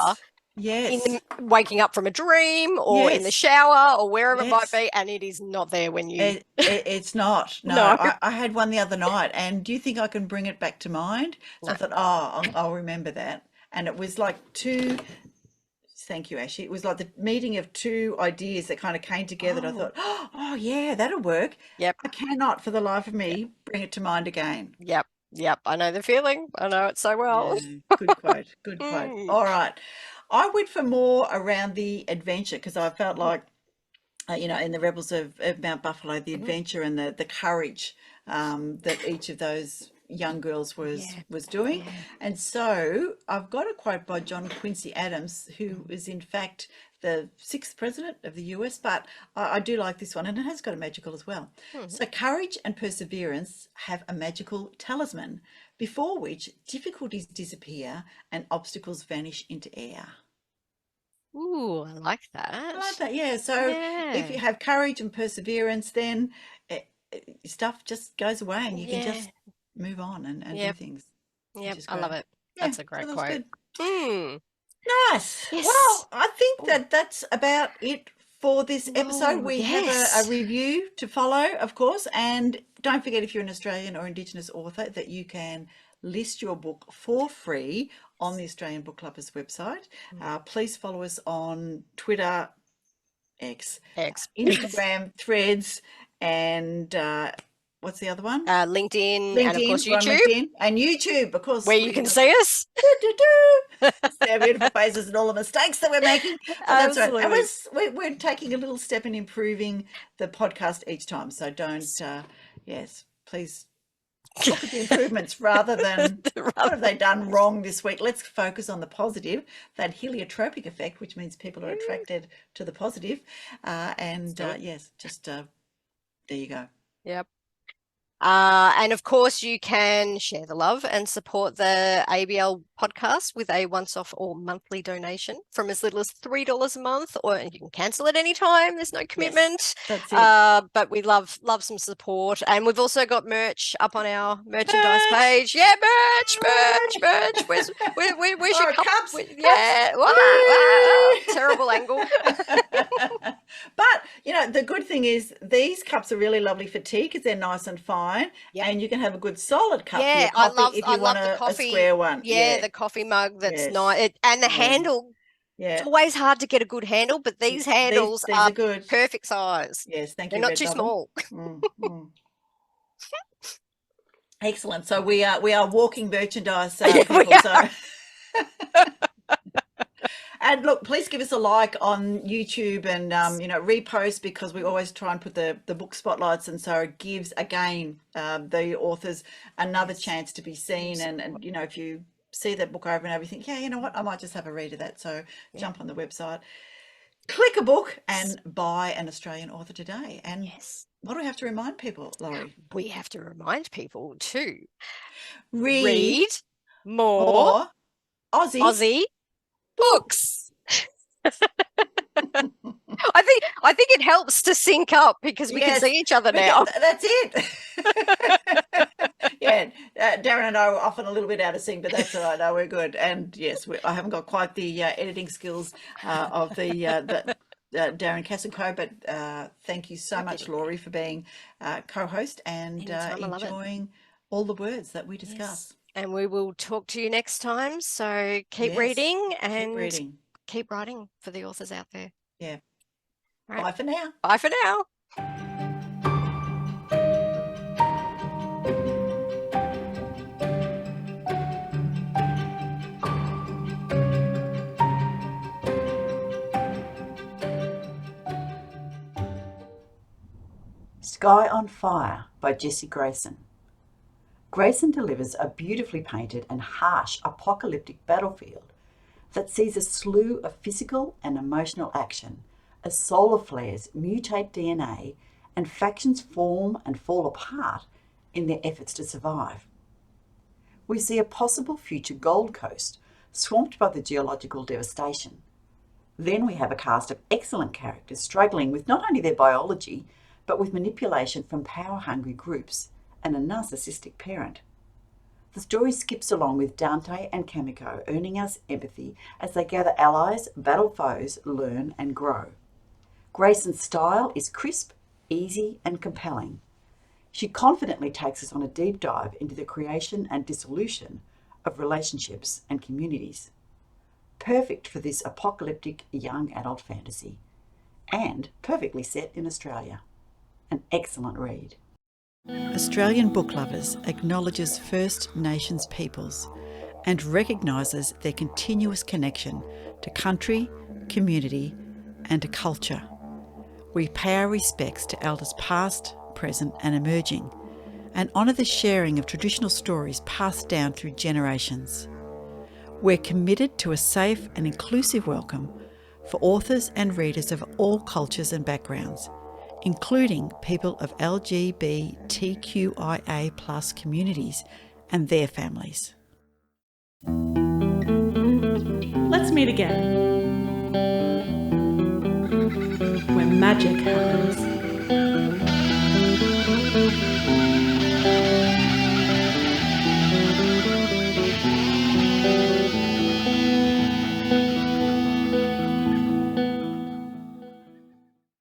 Yes. In waking up from a dream or in the shower or wherever it might be, and it is not there when you... It's not. No. I had one the other night, and do you think I can bring it back to mind? So I thought, I'll remember that. And it was like thank you, Ashley. It was like the meeting of two ideas that kind of came together. And I thought, oh, yeah, that'll work. Yep. I cannot, for the life of me, bring it to mind again. Yep. I know the feeling. I know it so well. Yeah, good quote. Good quote. All right. I went for more around the adventure because I felt like, in the Rebels of Mount Buffalo, the adventure and the courage that each of those young girls was doing. And so I've got a quote by John Quincy Adams, who is in fact the 6th president of the US, but I do like this one, and it has got a magical as well. So courage and perseverance have a magical talisman, before which difficulties disappear and obstacles vanish into air. Ooh, I like that. I like that, yeah. So if you have courage and perseverance, then stuff just goes away and you can just move on and do things. Yeah, I love it. That's a great quote. Nice. Yes. Well, I think that's about it for this episode. We have a review to follow, of course, and don't forget, if you're an Australian or Indigenous author, that you can list your book for free on the Australian Book Lovers website. Please follow us on Twitter, X, Instagram, Threads, and what's the other one? LinkedIn, and of course YouTube. LinkedIn and YouTube, because where you can see us. See our beautiful faces and all the mistakes that we're making. That's right. And we're taking a little step in improving the podcast each time. So don't, please look at the improvements rather than what have they done wrong this week. Let's focus on the positive, that heliotropic effect, which means people are attracted to the positive. There you go. Yep. And of course, you can share the love and support the ABL podcast with a once-off or monthly donation from as little as $3 a month, or you can cancel at any time. There's no commitment. Yes, that's it. But we love some support, and we've also got merch up on our merchandise page. Yeah, merch. Where's your cups? Wow. Terrible angle. But the good thing is these cups are really lovely for tea because they're nice and fine, and you can have a good solid cup. Yeah, for your coffee if you want the coffee, a square one. Yeah, the coffee mug that's nice, and the handle. Yeah, it's always hard to get a good handle, but these handles are good, perfect size. Yes, thank you. They're not too small. Excellent. So we are walking merchandise people. So. And look, please give us a like on YouTube and, repost, because we always try and put the book spotlights. And so it gives, again, the authors another chance to be seen. And, if you see that book over and over, you think, yeah, you know what, I might just have a read of that. So jump on the website, click a book and buy an Australian author today. And what do we have to remind people, Laurie? We have to remind people to read more Aussie books. I think it helps to sync up because we can see each other now. That's it. Darren and I were often a little bit out of sync, but that's all right. No, we're good. And yes, I haven't got quite the editing skills of the Darren Cass & Co. But thank you so much, Laurie, for being co-host and enjoying all the words that we discuss. And we will talk to you next time. So keep reading and keep writing for the authors out there. Yeah. Right. Bye for now. Bye for now. Sky on Fire by Jesse Greyson. Greyson delivers a beautifully painted and harsh apocalyptic battlefield that sees a slew of physical and emotional action as solar flares mutate DNA and factions form and fall apart in their efforts to survive. We see a possible future Gold Coast swamped by the geological devastation. Then we have a cast of excellent characters struggling with not only their biology, but with manipulation from power-hungry groups and a narcissistic parent. The story skips along with Dante and Kamiko earning us empathy as they gather allies, battle foes, learn and grow. Greyson's style is crisp, easy and compelling. She confidently takes us on a deep dive into the creation and dissolution of relationships and communities. Perfect for this apocalyptic young adult fantasy, and perfectly set in Australia. An excellent read. Australian Book Lovers acknowledges First Nations peoples and recognises their continuous connection to country, community and to culture. We pay our respects to elders past, present and emerging, and honour the sharing of traditional stories passed down through generations. We're committed to a safe and inclusive welcome for authors and readers of all cultures and backgrounds, including people of LGBTQIA+ communities and their families. Let's meet again, where magic happens.